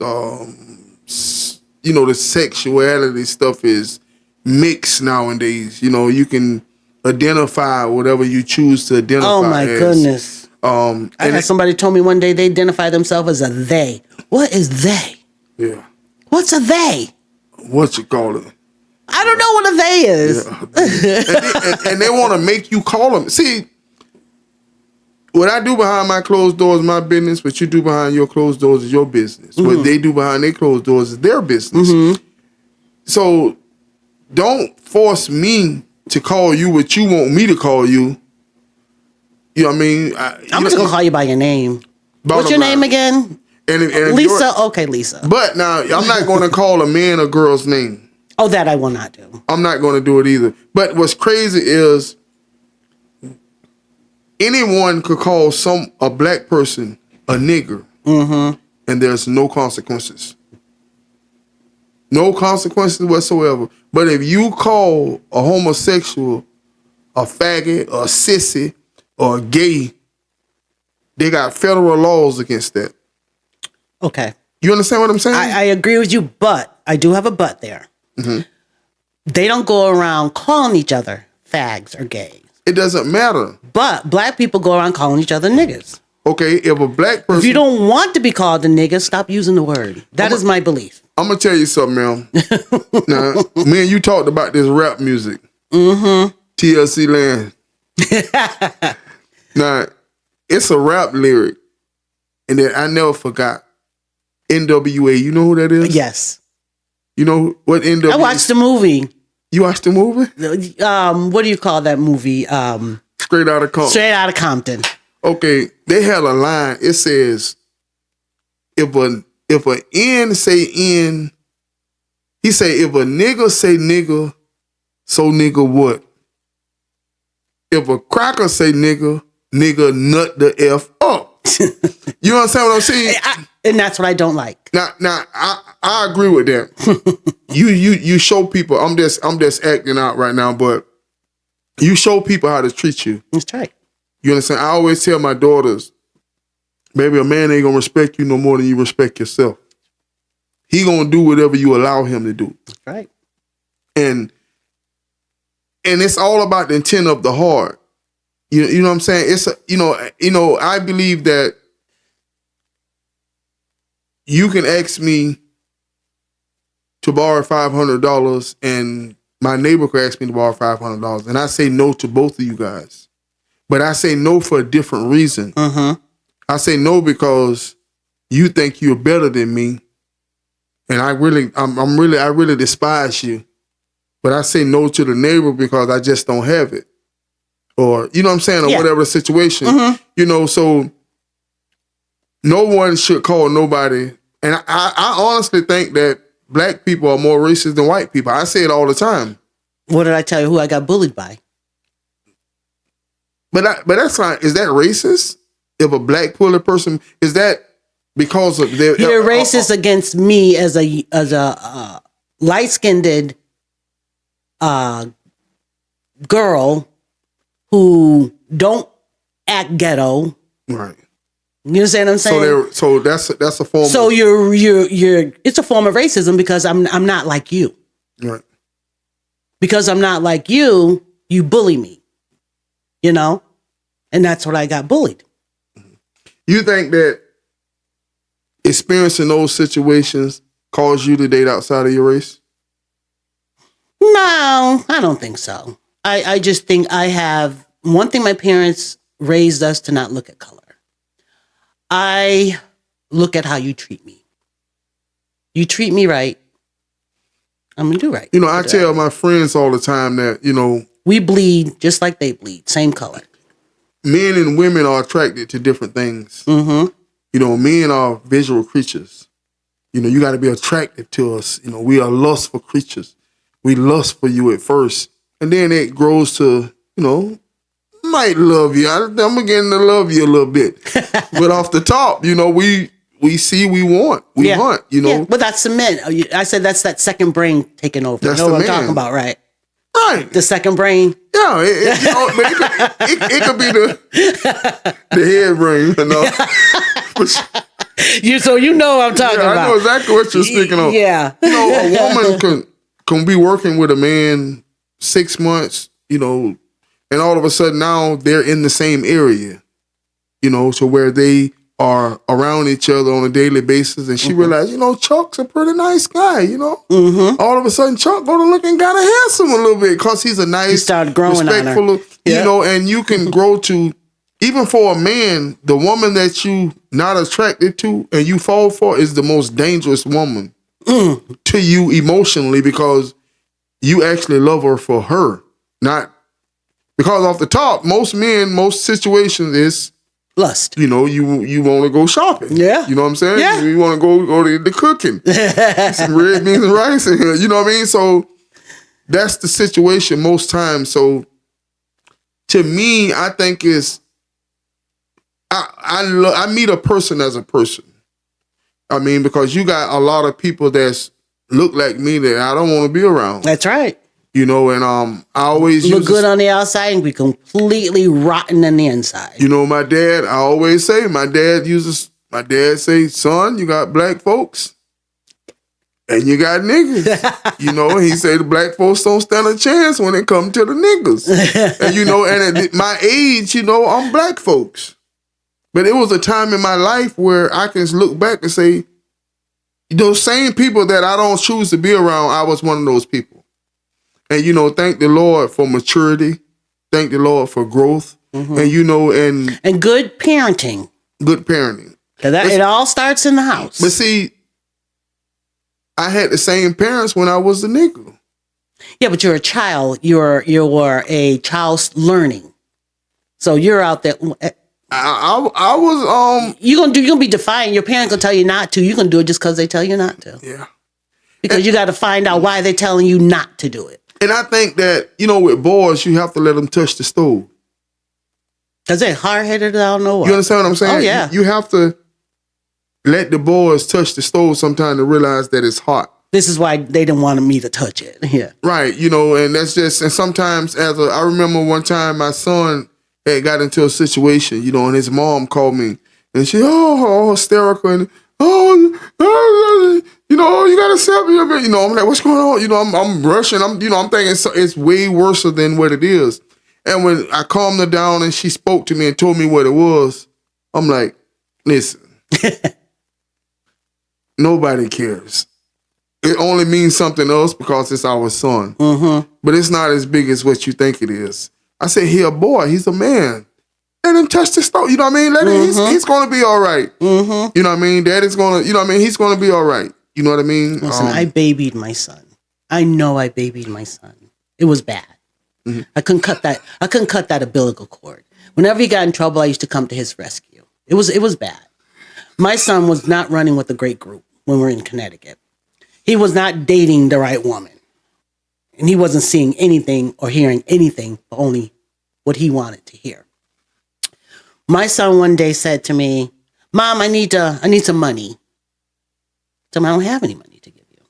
The sexuality stuff is mixed nowadays. You can identify whatever you choose to identify. Oh my as. goodness! I had somebody told me one day they identify themselves as a they. What is they? Yeah. What's a they? What you call it? I don't know what a they is. Yeah. and they want to make you call them. See, what I do behind my closed doors is my business. What you do behind your closed doors is your business. Mm-hmm. What they do behind their closed doors is their business. Mm-hmm. So don't force me to call you what you want me to call you. You know what I mean? I'm just going to call you by your name. What's your name again? And Lisa? Okay, Lisa. But now, I'm not going to call a man or girl's name. Oh, that I will not do. I'm not going to do it either. But what's crazy is anyone could call a black person a nigger, and there's no consequences. No consequences whatsoever. But if you call a homosexual a faggot, or a sissy, or a gay, they got federal laws against that. Okay. You understand what I'm saying? I agree with you, but I do have a but there. Mm-hmm. They don't go around calling each other fags or gays. It doesn't matter. But black people go around calling each other niggas. Okay, if a black person... If you don't want to be called a nigga, stop using the word. That is my belief. I'm going to tell you something, man. Now, me and you talked about this rap music. Mm-hmm. TLC Land. Now, it's a rap lyric. And then I never forgot. NWA, you know who that is? Yes. You know what NWA... I watched the movie. You watched the movie? What do you call that movie? Straight Outta Compton. Straight Outta Compton. Okay, they had a line. It says, if a N say N, he say, if a nigga say nigga, so nigga what? If a cracker say nigga, nigga nut the F up. You understand what I'm saying? And that's what I don't like. Now, I agree with that. You show people. I'm just acting out right now, but you show people how to treat you. That's right. You understand? I always tell my daughters, baby, a man ain't gonna respect you no more than you respect yourself. He gonna do whatever you allow him to do. That's right. And it's all about the intent of the heart. You know what I'm saying? It's I believe that you can ask me to borrow $500 and my neighbor could ask me to borrow $500 and I say no to both of you guys. But I say no for a different reason. Mm-hmm. I say no because you think you're better than me, and I really despise you. But I say no to the neighbor because I just don't have it, or you know what I'm saying, or whatever the situation. Mm-hmm. So no one should call nobody. And I honestly think that black people are more racist than white people. I say it all the time. What did I tell you? Who I got bullied by? But that's not. Is that racist? If a black pull a person, is that because of their? You're racist against me as a light-skinned girl who don't act ghetto. Right. You understand what I'm saying? So that's a form. So you're it's a form of racism because I'm not like you. Right. Because I'm not like you, you bully me. And that's what I got bullied. You think that experiencing those situations caused you to date outside of your race? No, I don't think so. I just think I have one thing. My parents raised us to not look at color. I look at how you treat me. You treat me right, I'm gonna do right. You know, I tell my friends all the time that, you know, we bleed just like they bleed, same color. Men and women are attracted to different things. Mm-hmm. You know, men are visual creatures. You know, you got to be attracted to us. You know, we are lustful creatures. We lust for you at first. And then it grows to, you know, might love you. I'm beginning to love you a little bit. But off the top, you know, we see, we want, we hunt, you know. Yeah. But that's the men. I said that's that second brain taking over. That's you know what the I'm man. talking about, right? Right. The second brain. Yeah, you know, it could be the head brain, you know. So you know what I'm talking about. I know exactly what you're speaking of. Yeah. You know, a woman can be working with a man 6 months, you know, and all of a sudden now they're in the same area, you know, so where they are around each other on a daily basis, and she realized, you know, Chuck's a pretty nice guy, you know. All of a sudden, Chuck go to looking kind of handsome a little bit because he's a nice, He started growing respectful, on her. you know, and you can grow to, even for a man, the woman that you not attracted to and you fall for is the most dangerous woman to you emotionally, because you actually love her for her, not because off the top, most men, most situations is lust. you know, you want to go shopping. Yeah. You know what I'm saying? Yeah. You want to go to the cooking. Some red beans and rice in here. You know what I mean? So that's the situation most times. So to me, I think is I meet a person as a person. I mean, because you got a lot of people that look like me that I don't want to be around. That's right. You know, and I always Look good on the outside and be completely rotten on the inside. You know, my dad, I always say, my dad say, son, you got black folks and you got niggas. You know, he say the black folks don't stand a chance when it comes to the niggas. And, you know, and at my age, you know, I'm black folks. But it was a time in my life where I can look back and say, those same people that I don't choose to be around, I was one of those people. And, you know, thank the Lord for maturity. Thank the Lord for growth. And, you know, and good parenting. Good parenting. It all starts in the house. But see, I had the same parents when I was a nigga. Yeah, but you're a child. You're a child's learning. So you're out there. I was You're gonna be defiant. Your parents gonna tell you not to. You're gonna do it just because they tell you not to. Yeah. Because you got to find out why they're telling you not to do it. And I think that, you know, with boys, you have to let them touch the stove. Because they're hard-headed, I don't know what. You understand what I'm saying? Oh, yeah. You have to let the boys touch the stove sometime to realize that it's hot. This is why they didn't want me to touch it. Yeah. Right. You know, and that's just, and sometimes I remember one time my son had got into a situation, you know, and his mom called me and she, all hysterical and, you know, you gotta step me a bit. You know, I'm like, what's going on? You know, I'm rushing. I'm thinking it's way worse than what it is. And when I calmed her down and she spoke to me and told me what it was, I'm like, listen, nobody cares. It only means something else because it's our son. But it's not as big as what you think it is. I said, he a boy. He's a man. Let him touch the stove. You know what I mean? Let him, he's going to be all right. You know what I mean? Daddy's going to, you know what I mean? He's going to be all right. You know what I mean? Listen, I babied my son. I know I babied my son. It was bad. I couldn't cut that umbilical cord. Whenever he got in trouble, I used to come to his rescue. It was bad. My son was not running with a great group when we were in Connecticut. He was not dating the right woman. And he wasn't seeing anything or hearing anything, but only what he wanted to hear. My son one day said to me, Mom, I need some money. I don't have any money to give you.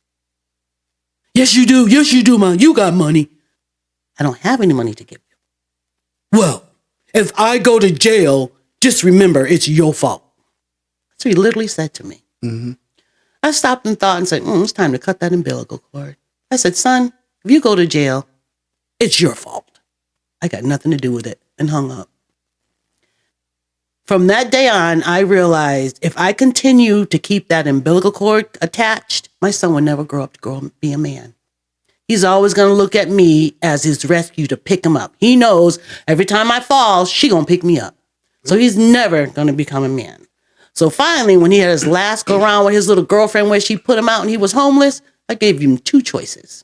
Yes, you do. Yes, you do, Mom. You got money. I don't have any money to give you. Well, if I go to jail, just remember it's your fault. That's what he literally said to me. I stopped and thought and said, it's time to cut that umbilical cord. I said, son, if you go to jail, it's your fault. I got nothing to do with it, and hung up. From that day on, I realized if I continue to keep that umbilical cord attached, my son will never grow up to be a man. He's always going to look at me as his rescue to pick him up. He knows every time I fall, she going to pick me up. So he's never going to become a man. So finally, when he had his last go around with his little girlfriend where she put him out and he was homeless, I gave him 2 choices.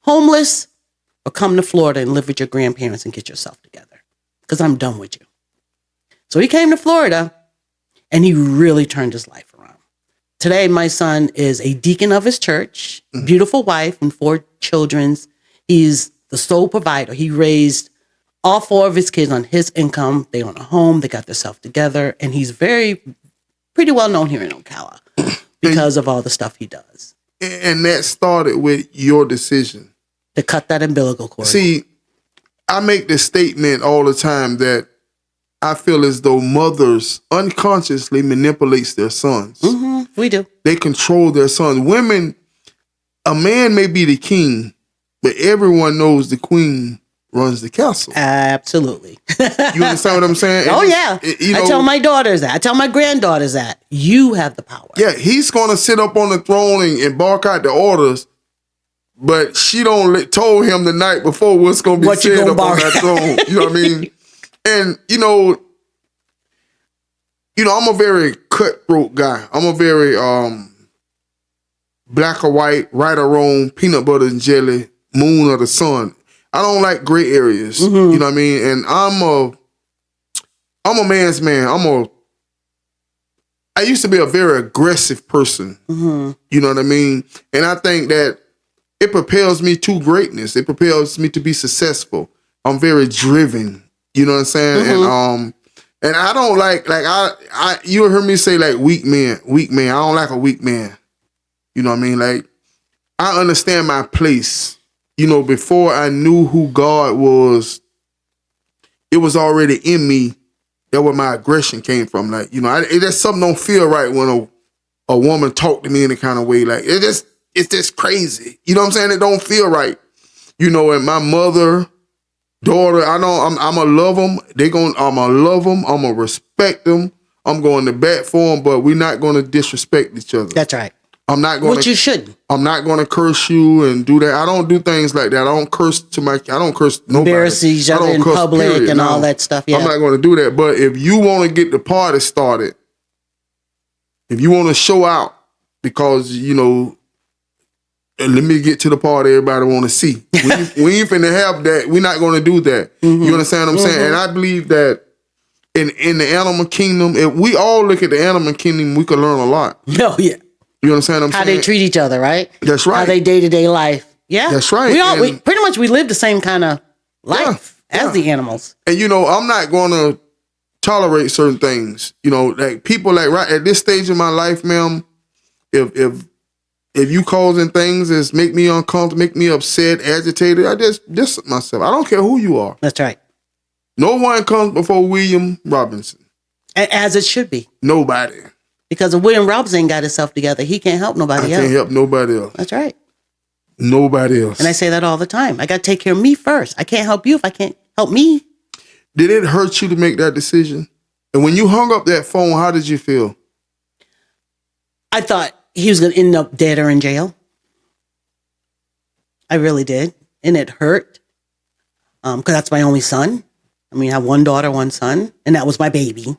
Homeless or come to Florida and live with your grandparents and get yourself together. Because I'm done with you. So he came to Florida and he really turned his life around. Today, my son is a deacon of his church, beautiful wife and 4 children. He's the sole provider. He raised all 4 of his kids on his income. They own a home. They got themselves together. And he's pretty well known here in Ocala because of all the stuff he does. And that started with your decision. To cut that umbilical cord. See, I make this statement all the time that I feel as though mothers unconsciously manipulates their sons. Mm-hmm, we do. They control their sons. Women, a man may be the king, but everyone knows the queen runs the castle. Absolutely. You understand what I'm saying? Oh, yeah. I tell my daughters that. I tell my granddaughters that. You have the power. Yeah, he's going to sit up on the throne and bark out the orders, but she told him the night before what's going to be said up on that throne. You know what I mean? And, I'm a very cutthroat guy. I'm a very black or white, right or wrong, peanut butter and jelly, moon or the sun. I don't like gray areas. Mm-hmm. You know what I mean? And I'm a man's man. I used to be a very aggressive person. Mm-hmm. You know what I mean? And I think that it propels me to greatness. It propels me to be successful. I'm very driven. You know what I'm saying? Mm-hmm. And I don't like you heard me say like weak man. I don't like a weak man. You know what I mean? Like, I understand my place. Before I knew who God was, it was already in me. That's where my aggression came from. Like, there's something don't feel right when a woman talk to me in a kind of way. Like, it's just crazy. You know what I'm saying? It don't feel right. And my mother, daughter, I'm gonna love them. I'm gonna love them. I'm gonna respect them. I'm going to bat for them, but we're not going to disrespect each other. That's right. I'm not going Which you shouldn't. I'm not going to curse you and do that. I don't do things like that. I don't curse I don't curse nobody. Embarrass each other in public and all that stuff. Yeah. I'm not going to do that. But if you want to get the party started, if you want to show out, because, let me get to the part everybody want to see. We ain't finna have that. We're not going to do that. Mm-hmm. You understand what I'm saying? And I believe that in the animal kingdom, if we all look at the animal kingdom, we could learn a lot. Oh, yeah. You understand what I'm saying? How they treat each other, right? That's right. How they day-to-day life. Yeah. That's right. We pretty much we live the same kind of life as the animals. And, I'm not going to tolerate certain things. Like people like right at this stage in my life, ma'am, if you causing things that make me uncomfortable, make me upset, agitated, I just distance myself. I don't care who you are. That's right. No one comes before William Robinson. As it should be. Nobody. Because if William Robinson ain't got himself together, he can't help nobody else. I can't help nobody else. That's right. Nobody else. And I say that all the time. I got to take care of me first. I can't help you if I can't help me. Did it hurt you to make that decision? And when you hung up that phone, how did you feel? I thought he was going to end up dead or in jail. I really did. And it hurt. Because that's my only son. I have one daughter, one son. And that was my baby.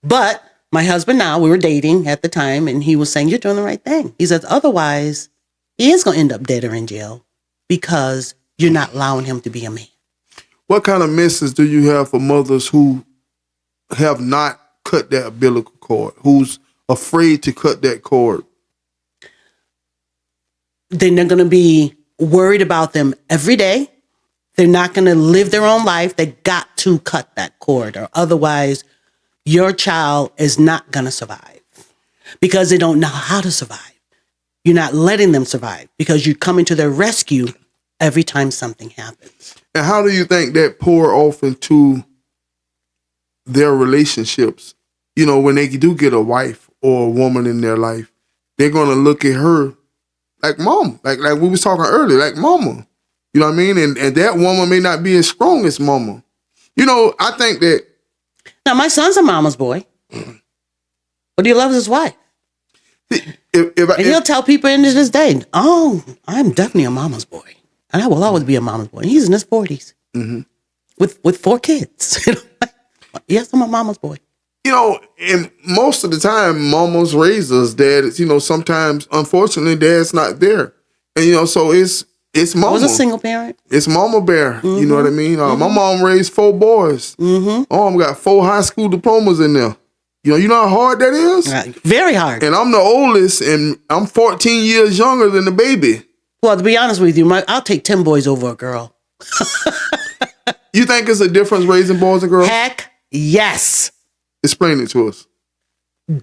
But my husband now, we were dating at the time, and he was saying, you're doing the right thing. He says, otherwise, he is going to end up dead or in jail because you're not allowing him to be a man. What kind of message do you have for mothers who have not cut that umbilical cord, who's afraid to cut that cord? Then they're going to be worried about them every day. They're not going to live their own life. They got to cut that cord, or otherwise your child is not going to survive because they don't know how to survive. You're not letting them survive because you're coming to their rescue every time something happens. And how do you think that pour off into their relationships? When they do get a wife or a woman in their life, they're going to look at her like mom, like we was talking earlier, like mama. You know what I mean? And that woman may not be as strong as mama. I think that Now, my son's a mama's boy, but he loves his wife. And he'll tell people in this day, oh, I'm definitely a mama's boy. And I will always be a mama's boy. And he's in his 40s with 4 kids. Yes, I'm a mama's boy. You know, and most of the time, mamas raise us. Dad, you know, sometimes, unfortunately, dad's not there. And, you know, so it's mama. I was a single parent. It's mama bear. You know what I mean? My mom raised 4 boys. Mom got 4 high school diplomas in there. You know how hard that is? Very hard. And I'm the oldest, and I'm 14 years younger than the baby. Well, to be honest with you, I'll take 10 boys over a girl. You think it's a difference raising boys and girls? Heck, yes. Explain it to us.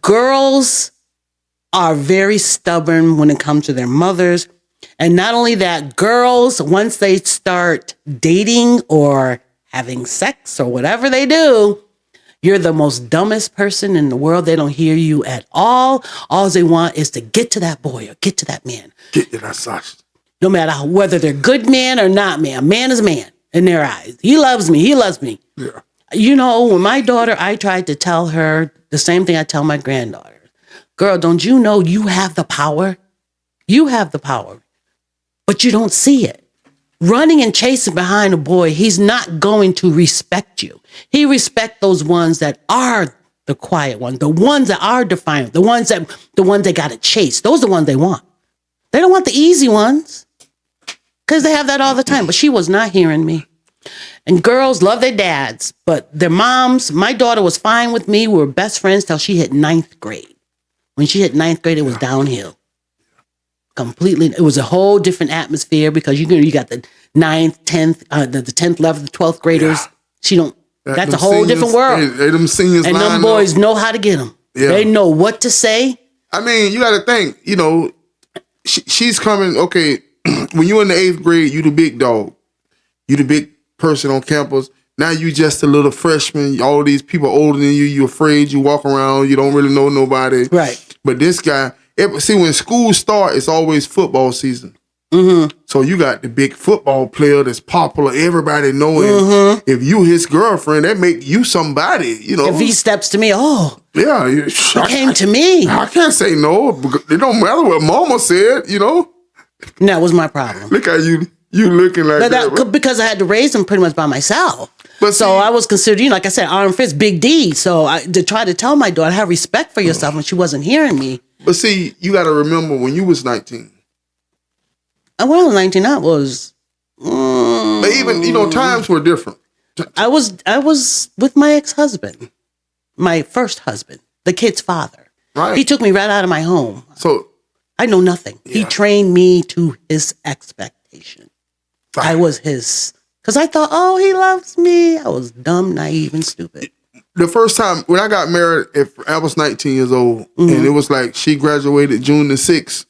Girls are very stubborn when it comes to their mothers. And not only that, girls, once they start dating or having sex or whatever they do, you're the most dumbest person in the world. They don't hear you at all. All they want is to get to that boy or get to that man. Get to that sausage. No matter whether they're good man or not man. Man is man in their eyes. He loves me. He loves me. Yeah. You know, when my daughter, I tried to tell her the same thing I tell my granddaughter. Girl, don't you know you have the power? You have the power, but you don't see it. Running and chasing behind a boy, he's not going to respect you. He respects those ones that are the quiet ones, the ones that are defiant, the ones they got to chase. Those are the ones they want. They don't want the easy ones because they have that all the time. But she was not hearing me. And girls love their dads, but their moms, my daughter was fine with me. We were best friends till she hit 9th grade. When she hit 9th grade, it was downhill. Completely. It was a whole different atmosphere because you got the 9th, 10th, the 10th, 11th, 12th graders. Yeah. That's a whole different world. Them seniors and them boys know how to get them. Yeah. They know what to say. I mean, you got to think, you know, she's coming, okay, when you're in the 8th grade, you the big dog. You the big person on campus. Now you just a little freshman. All these people older than you. You afraid. You walk around. You don't really know nobody. Right. But this guy, see, when school starts, it's always football season. So you got the big football player that's popular. Everybody knowing. If you his girlfriend, that make you somebody. You know. If he steps to me, yeah, he came to me. I can't say no. It don't matter what Mama said. You know. And that was my problem. Look how you looking like that. Because I had to raise him pretty much by myself. But so I was considered, like I said, Iron Fist, Big D. So to try to tell my daughter, have respect for yourself, and she wasn't hearing me. But see, you got to remember when you was 19. When I was 19, I was. But even times were different. I was with my ex-husband, my first husband, the kid's father. Right. He took me right out of my home. So I know nothing. Yeah. He trained me to his expectation. Right. I was his, because I thought, he loves me. I was dumb, naive, and stupid. The first time when I got married, I was 19 years old, and it was like she graduated June the 6th.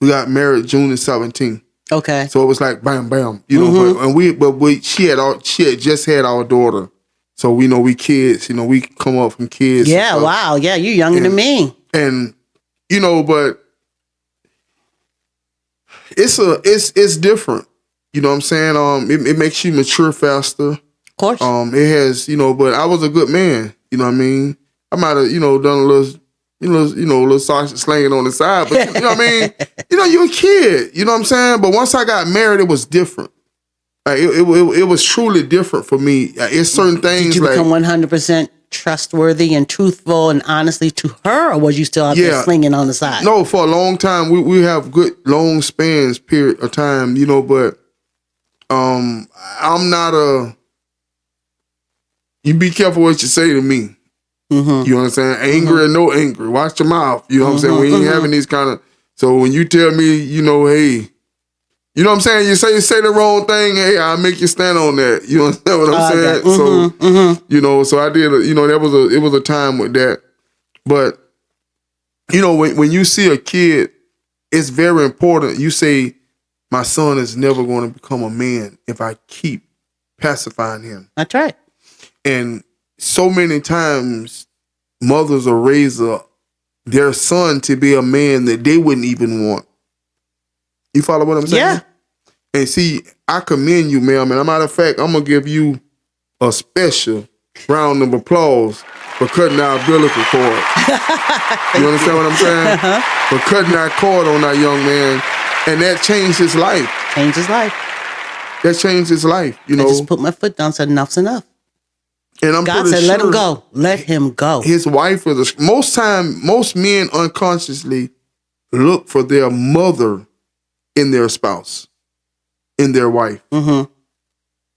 We got married June the 17th. Okay. So it was like bam, bam, you know. She had just had our daughter, so we kids. You know, we come up from kids. Yeah. Wow. Yeah, you're younger than me. And but it's different. You know what I'm saying? It makes you mature faster. Of course. It has, but I was a good man. You know what I mean? I might have, done a little, little sausage slanging on the side, but you know what I mean? You're a kid. You know what I'm saying? But once I got married, it was different. Like it was truly different for me. It's certain things. Did you become 100% trustworthy and truthful and honestly to her, or was you still out there slinging on the side? No, for a long time we have good long spans period of time. But I'm not a. You be careful what you say to me. Mm-hmm. You know what I'm saying? Angry or no angry. Watch your mouth. You know what I'm saying? We ain't having these kind of. So when you tell me, hey, you know what I'm saying? You say the wrong thing, hey, I'll make you stand on that. You understand what I'm saying? So, so I did. It was a time with that. But when you see a kid, it's very important. You say, my son is never going to become a man if I keep pacifying him. That's right. And so many times, mothers will raise their son to be a man that they wouldn't even want. You follow what I'm saying? Yeah. And see, I commend you, ma'am. And as a matter of fact, I'm going to give you a special Round of applause for cutting our umbilical cord. You understand what I'm saying? For cutting that cord on that young man. And that changed his life. Changed his life. That changed his life, you know. I just put my foot down, said enough's enough. And I'm God pretty said, sure let him go. Let him go. his wife was most men unconsciously look for their mother in their spouse, in their wife. Mm-hmm.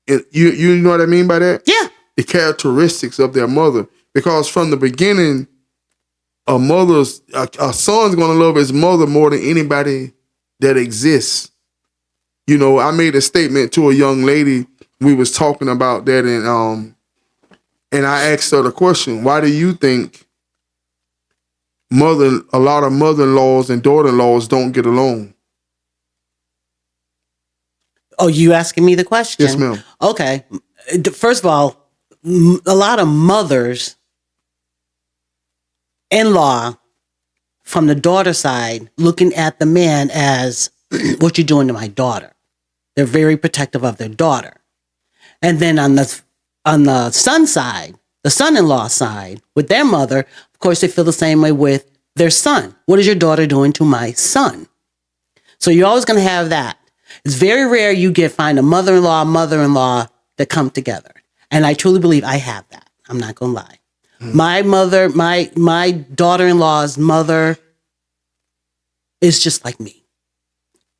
And you know what I mean by that? Yeah. The characteristics of their mother. Because from the beginning, a son's gonna love his mother more than anybody that exists. You know, I made a statement to a young lady. We was talking about that, and I asked her the question: why do you think a lot of mother-in-laws and daughter-in-laws don't get along? Oh, you asking me the question? Yes, ma'am. Okay. First of all, a lot of mothers-in-law from the daughter side looking at the man as, what you doing to my daughter? They're very protective of their daughter. And then on the son side, the son-in-law side, with their mother, of course, they feel the same way with their son. What is your daughter doing to my son? So you're always going to have that. It's very rare you find a mother-in-law that come together. And I truly believe I have that. I'm not going to lie. My mother, my daughter-in-law's mother is just like me.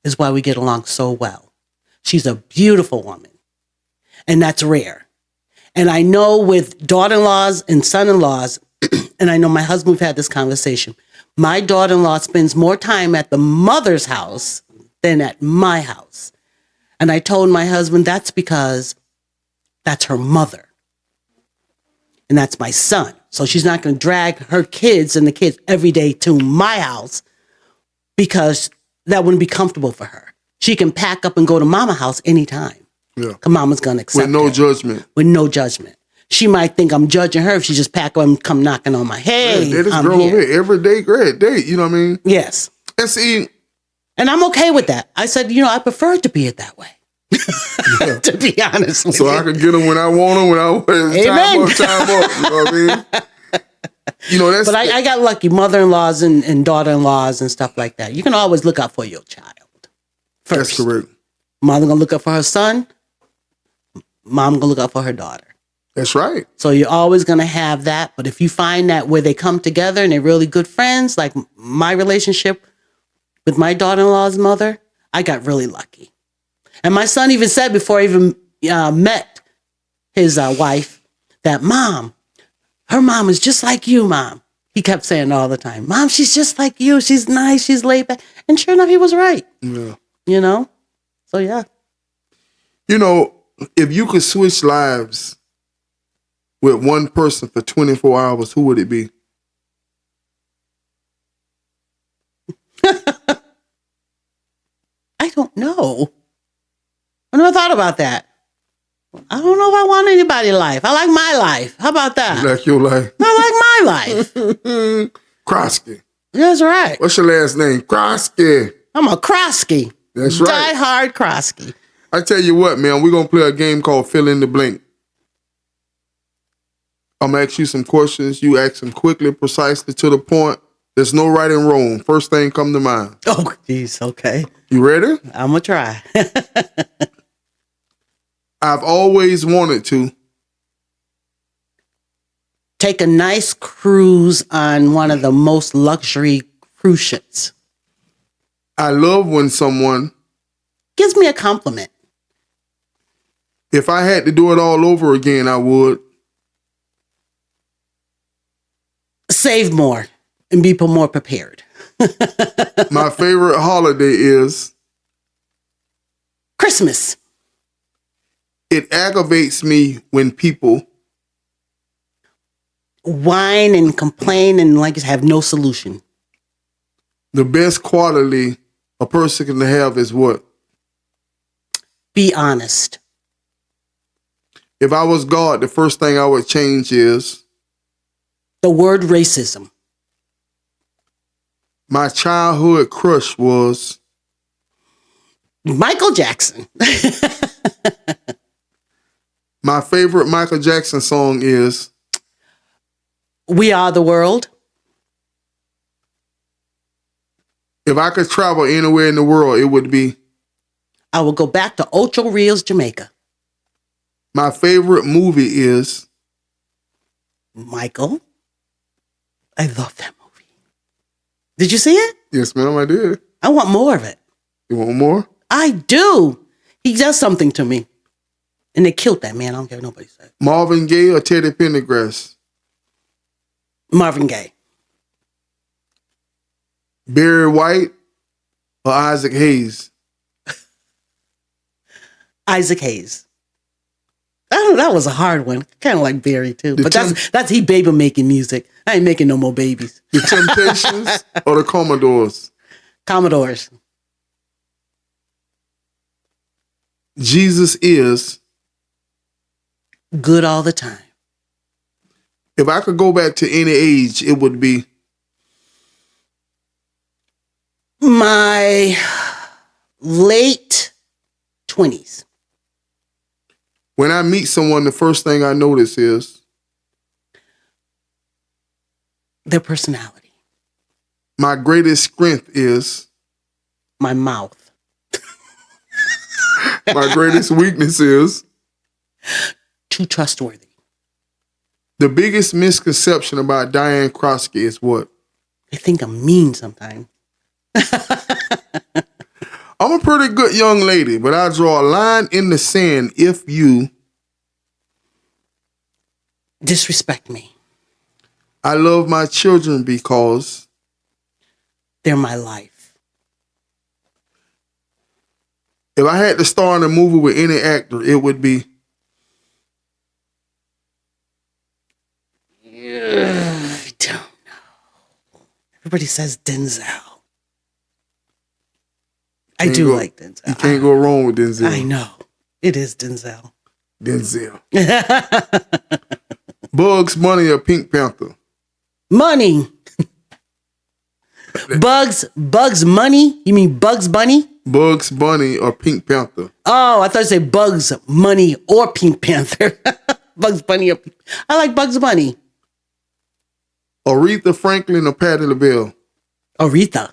Is why we get along so well. She's a beautiful woman. And that's rare. And I know with daughter-in-laws and son-in-laws, and I know my husband, we've had this conversation. My daughter-in-law spends more time at the mother's house than at my house. And I told my husband that's because that's her mother. And that's my son. So she's not going to drag her kids and the kids every day to my house because that wouldn't be comfortable for her. She can pack up and go to mama's house anytime. Yeah. Because mama's going to accept With no her. judgment. With no judgment. She might think I'm judging her if she just pack up and come knocking on my head. Yeah, this girl over here every day, great day. You know what I mean? Yes. And see. And I'm okay with that. I said, I prefer it to be it that way. Yeah. To be honest with you. So I can get them when I want them, when I want them. Amen. Time up. You know what I mean? That's. But I got lucky. Mother-in-laws and daughter-in-laws and stuff like that. You can always look out for your child first. That's correct. Mother gonna look out for her son. Mom gonna look out for her daughter. That's right. So you're always gonna have that. But if you find that where they come together and they're really good friends, like my relationship with my daughter-in-law's mother, I got really lucky. And my son even said before I even met his wife that her mom is just like you, Mom. He kept saying all the time, Mom, she's just like you. She's nice. She's laid back. And sure enough, he was right. Yeah. So yeah. If you could switch lives with one person for 24 hours, who would it be? I don't know. I never thought about that. I don't know if I want anybody's life. I like my life. How about that? You like your life? I like my life. Croskey. That's right. What's your last name? Croskey. I'm a Croskey. That's right. Die-hard Croskey. I tell you what, man, we're going to play a game called Fill in the Blank. I'm going to ask you some questions. You ask them quickly, precisely, to the point. There's no right and wrong. First thing come to mind. Oh, geez. Okay. You ready? I'm going to try. I've always wanted to take a nice cruise on one of the most luxury cruise ships. I love when someone gives me a compliment. If I had to do it all over again, I would save more and be more prepared. My favorite holiday is Christmas. It aggravates me when people whine and complain and like have no solution. The best quality a person can have is what? Be honest. If I was God, the first thing I would change is the word racism. My childhood crush was My favorite Michael Jackson song is We Are the World. if I could travel anywhere in the world, it would be I will go back to Ocho Rios, Jamaica. my favorite movie is Michael. I love that movie. Did you see it? yes, ma'am, I did. I want more of it. You want more? I do. He does something to me. And they killed that man. I don't care what nobody said. Marvin Gaye or Teddy Pendergrass? Marvin Gaye. Barry White or Isaac Hayes? Isaac Hayes. I don't know, that was a hard one. Kind of like Barry too. But that's he baby making music. I ain't making no more babies. The Temptations or the Commodores? Commodores. Jesus is. Good all the time. If I could go back to any age, it would be My late 20s. when I meet someone, the first thing I notice is Their personality. my greatest strength is My mouth. my greatest weakness is Too trustworthy. the biggest misconception about Diane Croskey is what? They think I'm mean sometimes. I'm a pretty good young lady, but I draw a line in the sand if you Disrespect me. I love my children because They're my life. if I had to star in a movie with any actor, it would be I don't know. Everybody says Denzel. I do like Denzel. You can't go wrong with Denzel. I know. It is Denzel. Denzel. Bugs Bunny or Pink Panther? Money. Bugs Money? You mean Bugs Bunny? Bugs Bunny or Pink Panther? Oh, I thought you said Bugs Money or Pink Panther. Bugs Bunny or I like Bugs Bunny. Aretha Franklin or Patti LaBelle? Aretha.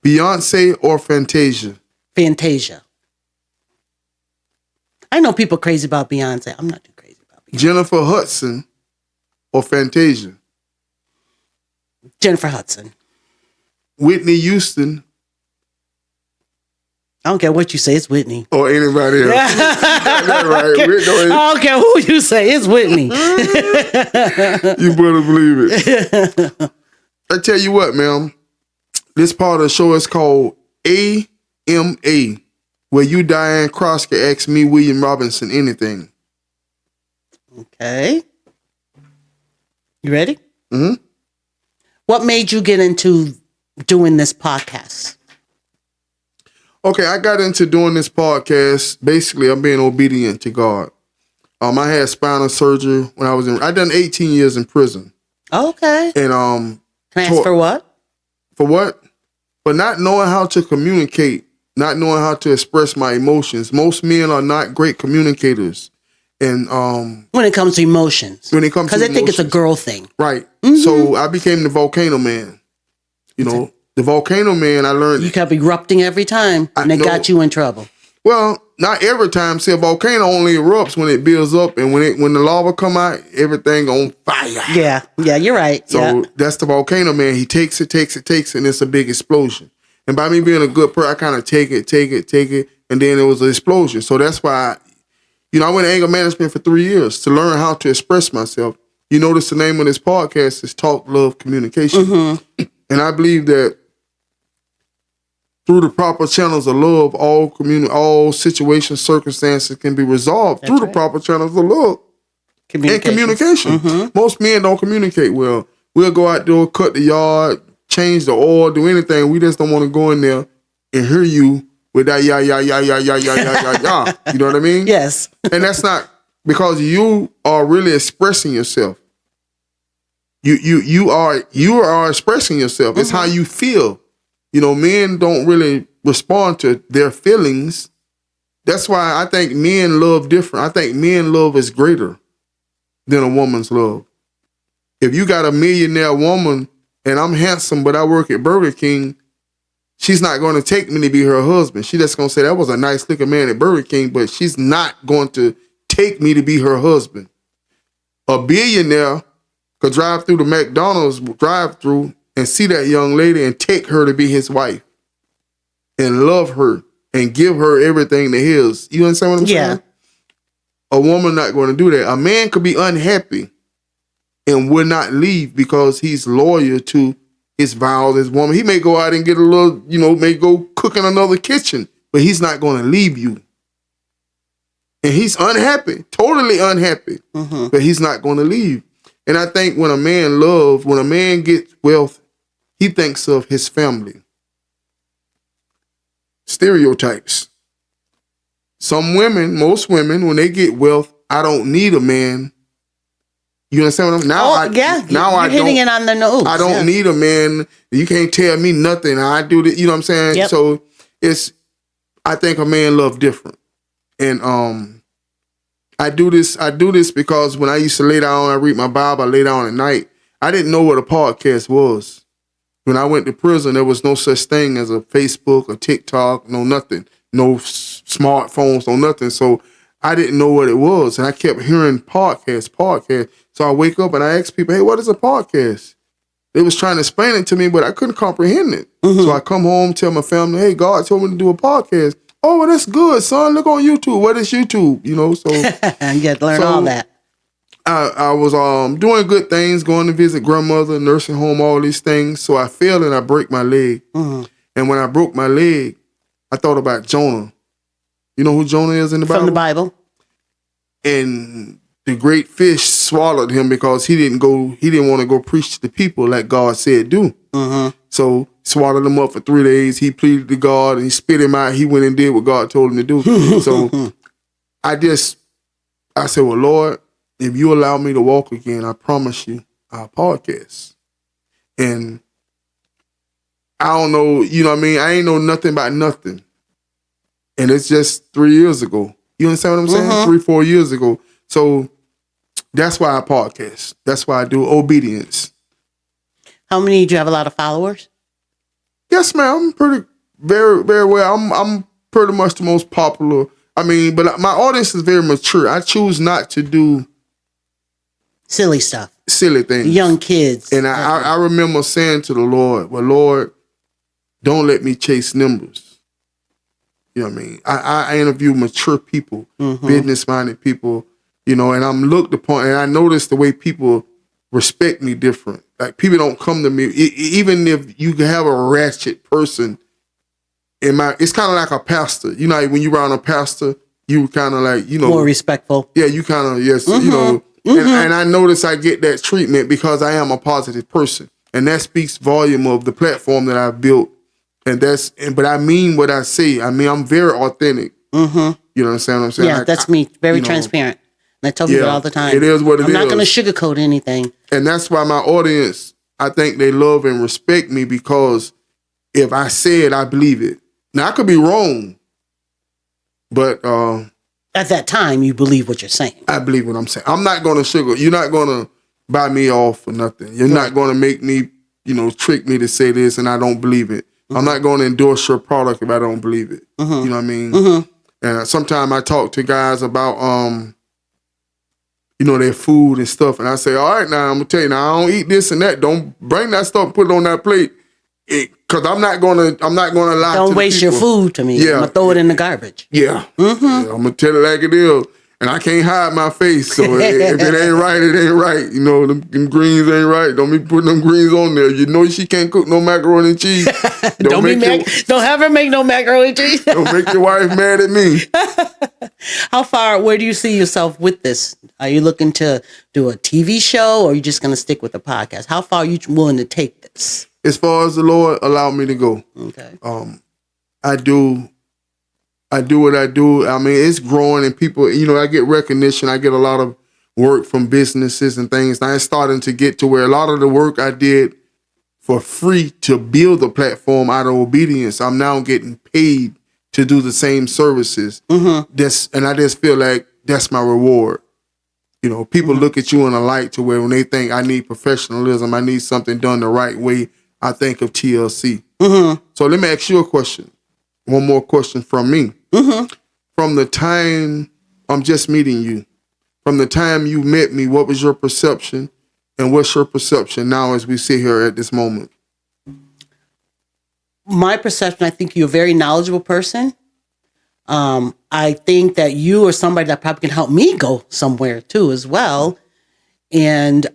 Beyonce or Fantasia? Fantasia. I know people crazy about Beyonce. I'm not too crazy about Beyonce. Jennifer Hudson or Fantasia? Jennifer Hudson. Whitney Houston I don't care what you say. It's Whitney. or anybody else? That's right. I don't care who you say. It's Whitney. You better believe it. I tell you what, ma'am. This part of the show is called AMA, where you, Diane Croskey, ask me, William Robinson, anything. Okay. You ready? Mm-hmm. What made you get into doing this podcast? Okay, I got into doing this podcast. Basically, I'm being obedient to God. I had spinal surgery when I done 18 years in prison. Okay. And Transfer what? For what? For not knowing how to communicate, not knowing how to express my emotions. Most men are not great communicators. And When it comes to emotions. because Because I think it's a girl thing. Right. Mm-hmm. So I became the volcano man. You know, the volcano man, I learned. You kept erupting every time, and it got you in trouble. Well, not every time. See, a volcano only erupts when it builds up, and when the lava come out, everything on fire. Yeah, you're right. So that's the volcano man. He takes it, and it's a big explosion. And by me being a good person, I kind of take it, and then it was an explosion. So that's why, I went to anger management for 3 years to learn how to express myself. You notice the name of this podcast is Talk, Love, Communication. Mm-hmm. And I believe that through the proper channels of love, all situations, circumstances can be resolved through the proper channels of love and communication. Mm-hmm. Most men don't communicate well. We'll go out there, cut the yard, change the oil, do anything. We just don't want to go in there and hear you with that yeah. You know what I mean? Yes. And that's not because you are really expressing yourself. You are expressing yourself. It's how you feel. Men don't really respond to their feelings. That's why I think men love different. I think men love is greater than a woman's love. If you got a millionaire woman and I'm handsome, but I work at Burger King, she's not going to take me to be her husband. She just going to say, that was a nice looking man at Burger King, but she's not going to take me to be her husband. A billionaire could drive through the McDonald's drive-through and see that young lady and take her to be his wife and love her and give her everything to his. You understand what I'm saying? A woman not going to do that. A man could be unhappy and would not leave because he's loyal to his vows as woman. He may go out and get a little, may go cook in another kitchen, but he's not going to leave you. And he's unhappy, totally unhappy, but he's not going to leave. And I think when a man gets wealth, he thinks of his family. Stereotypes. Most women, when they get wealth, I don't need a man. You understand what I'm saying? You're hitting it on the nose. I don't need a man. You can't tell me nothing. I do that. You know what I'm saying? Yep. So I think a man love different. And I do this because when I used to lay down, I read my Bible, I lay down at night. I didn't know what a podcast was. When I went to prison, there was no such thing as a Facebook, a TikTok, no nothing. No smartphones, no nothing. So I didn't know what it was. And I kept hearing podcast. So I wake up and I ask people, hey, what is a podcast? They was trying to explain it to me, but I couldn't comprehend it. So I come home, tell my family, hey, God told me to do a podcast. Oh, well, that's good, son. Look on YouTube. What is YouTube? So and you had to learn all that. I was doing good things, going to visit grandmother, nursing home, all these things. So I fell and I break my leg. And when I broke my leg, I thought about Jonah. You know who Jonah is in the Bible? From the Bible. And the great fish swallowed him because he didn't want to go preach to the people like God said do. So swallowed him up for 3 days. He pleaded to God and he spit him out. He went and did what God told him to do. So I said, well, Lord, if you allow me to walk again, I promise you I'll podcast. And I don't know, you know what I mean? I ain't know nothing about nothing. And it's just 3 years ago. You understand what I'm saying? 3-4 years ago. So that's why I podcast. That's why I do obedience. How many? Do you have a lot of followers? Yes, ma'am. I'm very, very well. I'm pretty much the most popular. I mean, but my audience is very mature. I choose not to do silly stuff, silly things, young kids. And I remember saying to the Lord, well, Lord, don't let me chase numbers. You know what I mean? I interview mature people, business-minded people, and I'm looked upon, and I notice the way people respect me different. Like, people don't come to me, even if you have a ratchet person, it's kind of like a pastor. Like when you're around a pastor, you kind of like, more respectful. Yeah, you kind of, yes, and I notice I get that treatment because I am a positive person. And that speaks volume of the platform that I've built. But I mean what I say. I mean, I'm very authentic. You understand what I'm saying? Yeah, that's me. Very transparent. And I tell people all the time. It is what it is. I'm not going to sugarcoat anything. And that's why my audience, I think they love and respect me because if I say it, I believe it. Now, I could be wrong, but at that time, you believe what you're saying. I believe what I'm saying. I'm not going to sugar. You're not going to buy me off for nothing. You're not going to make me, trick me to say this and I don't believe it. I'm not going to endorse your product if I don't believe it. You know what I mean? And sometimes I talk to guys about, their food and stuff. And I say, all right, now I'm going to tell you, now I don't eat this and that. Don't bring that stuff and put it on that plate. Because I'm not going to lie. Don't waste your food to me. Yeah. I'm going to throw it in the garbage. Yeah. Yeah, I'm going to tell it like it is. And I can't hide my face. So if it ain't right, it ain't right. Them greens ain't right. Don't be putting them greens on there. You know she can't cook no macaroni and cheese. Don't have her make no macaroni and cheese. Don't make your wife mad at me. Where do you see yourself with this? Are you looking to do a TV show or are you just going to stick with the podcast? How far are you willing to take this? As far as the Lord allowed me to go. Okay. I do what I do. I mean, it's growing and people, I get recognition. I get a lot of work from businesses and things. Now it's starting to get to where a lot of the work I did for free to build the platform out of obedience, I'm now getting paid to do the same services. And I just feel like that's my reward. You know, people look at you in a light to where when they think I need professionalism, I need something done the right way, I think of TLC. So let me ask you a question. One more question from me. From the time I'm just meeting you, from the time you met me, what was your perception? And what's your perception now as we sit here at this moment? My perception, I think you're a very knowledgeable person. I think that you are somebody that probably can help me go somewhere too as well. And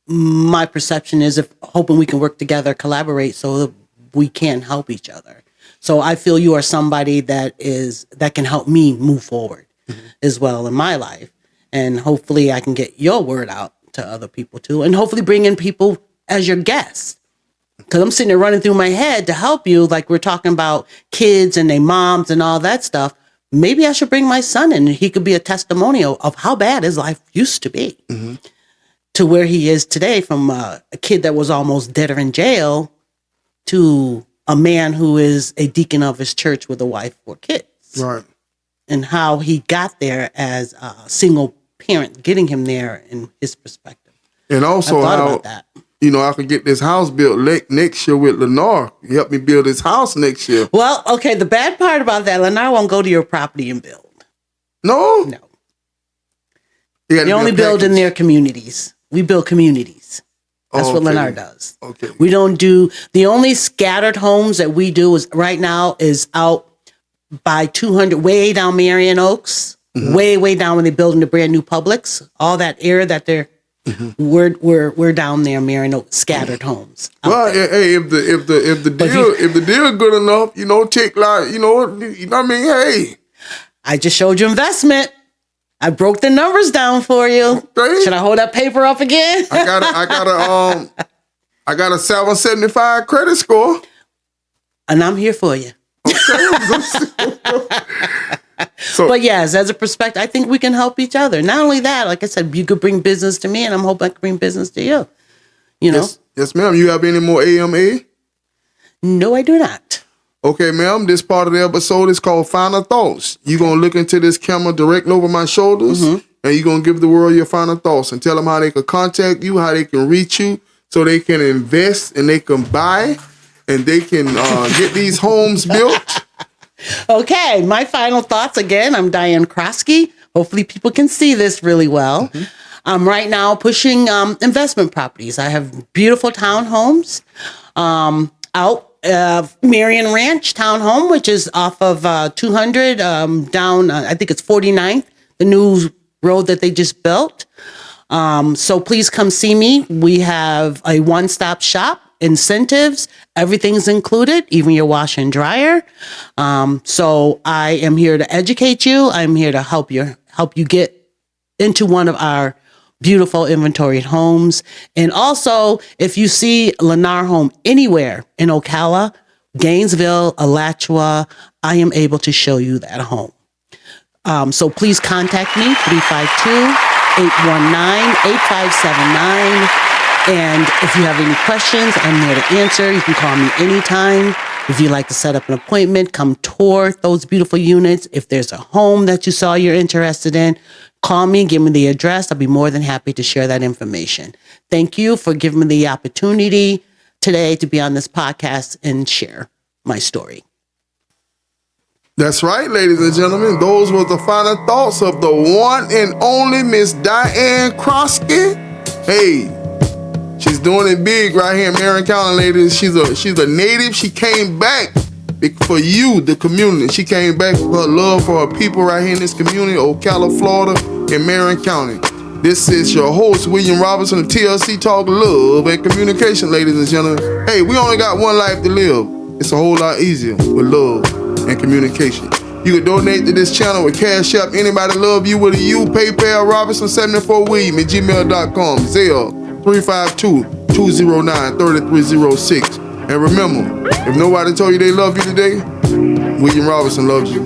my perception is hoping we can work together, collaborate so that we can help each other. So I feel you are somebody that can help me move forward as well in my life. And hopefully I can get your word out to other people too. And hopefully bring in people as your guests. Because I'm sitting there running through my head to help you. Like we're talking about kids and their moms and all that stuff. Maybe I should bring my son in and he could be a testimonial of how bad his life used to be to where he is today, from a kid that was almost dead or in jail to a man who is a deacon of his church with a wife or kids. Right. And how he got there as a single parent, getting him there in his perspective. And also I thought how, about that. you know, I could get this house built next year with Lennar. Help me build this house next year. Well, okay, the bad part about that, Lennar won't go to your property and build. No? No. They only build in their communities. We build communities. That's what Lennar does. Okay. We don't do, the only scattered homes that we do is right now is out by 200, way down Marion Oaks, way down when they're building the brand new Publix, all that area that they're, we're down there, Marion Oaks, scattered homes. Well, hey, if the deal good enough, you know, take like, you know what I mean? Hey, I just showed you investment. I broke the numbers down for you. Okay. Should I hold that paper up again? I got a 775 credit score. And I'm here for you. So, But yes, as a perspective, I think we can help each other. Not only that, like I said, you could bring business to me, and I'm hoping I can bring business to you. You know? Yes, ma'am. You have any more AMA? No, I do not. Okay, ma'am. This part of the episode is called Final Thoughts. You're going to look into this camera directly over my shoulders, and you're going to give the world your final thoughts and tell them how they can contact you, how they can reach you, so they can invest and they can buy and they can get these homes built. Okay, my final thoughts again. I'm Diane Croskey. Hopefully people can see this really well. I'm right now pushing investment properties. I have beautiful townhomes out Marion Ranch Townhome, which is off of 200 down, I think it's 49th, the new road that they just built. So please come see me. We have a one-stop shop. Incentives, everything's included, even your washer and dryer. So I am here to educate you. I'm here to help you get into one of our beautiful inventoried homes. And also, if you see Lennar home anywhere in Ocala, Gainesville, Alachua, I am able to show you that home. So please contact me, 352-819-8579. And if you have any questions, I'm there to answer. You can call me anytime. If you'd like to set up an appointment, come tour those beautiful units. If there's a home that you saw you're interested in, call me, give me the address. I'll be more than happy to share that information. Thank you for giving me the opportunity today to be on this podcast and share my story. That's right, ladies and gentlemen. Those were the final thoughts of the one and only Miss Diane Croskey. Hey, she's doing it big right here in Marion County, ladies. She's a native. She came back for you, the community. She came back for her love for her people right here in this community, Ocala, Florida, in Marion County. This is your host, William Robinson of TLC Talk Love and Communication, ladies and gentlemen. Hey, we only got one life to live. It's a whole lot easier with love and communication. You can donate to this channel with Cash App. Anybody love you with a U, PayPal, Robinson74William at gmail.com, Zelle 352-209-3306. And remember, if nobody told you they love you today, William Robinson loves you.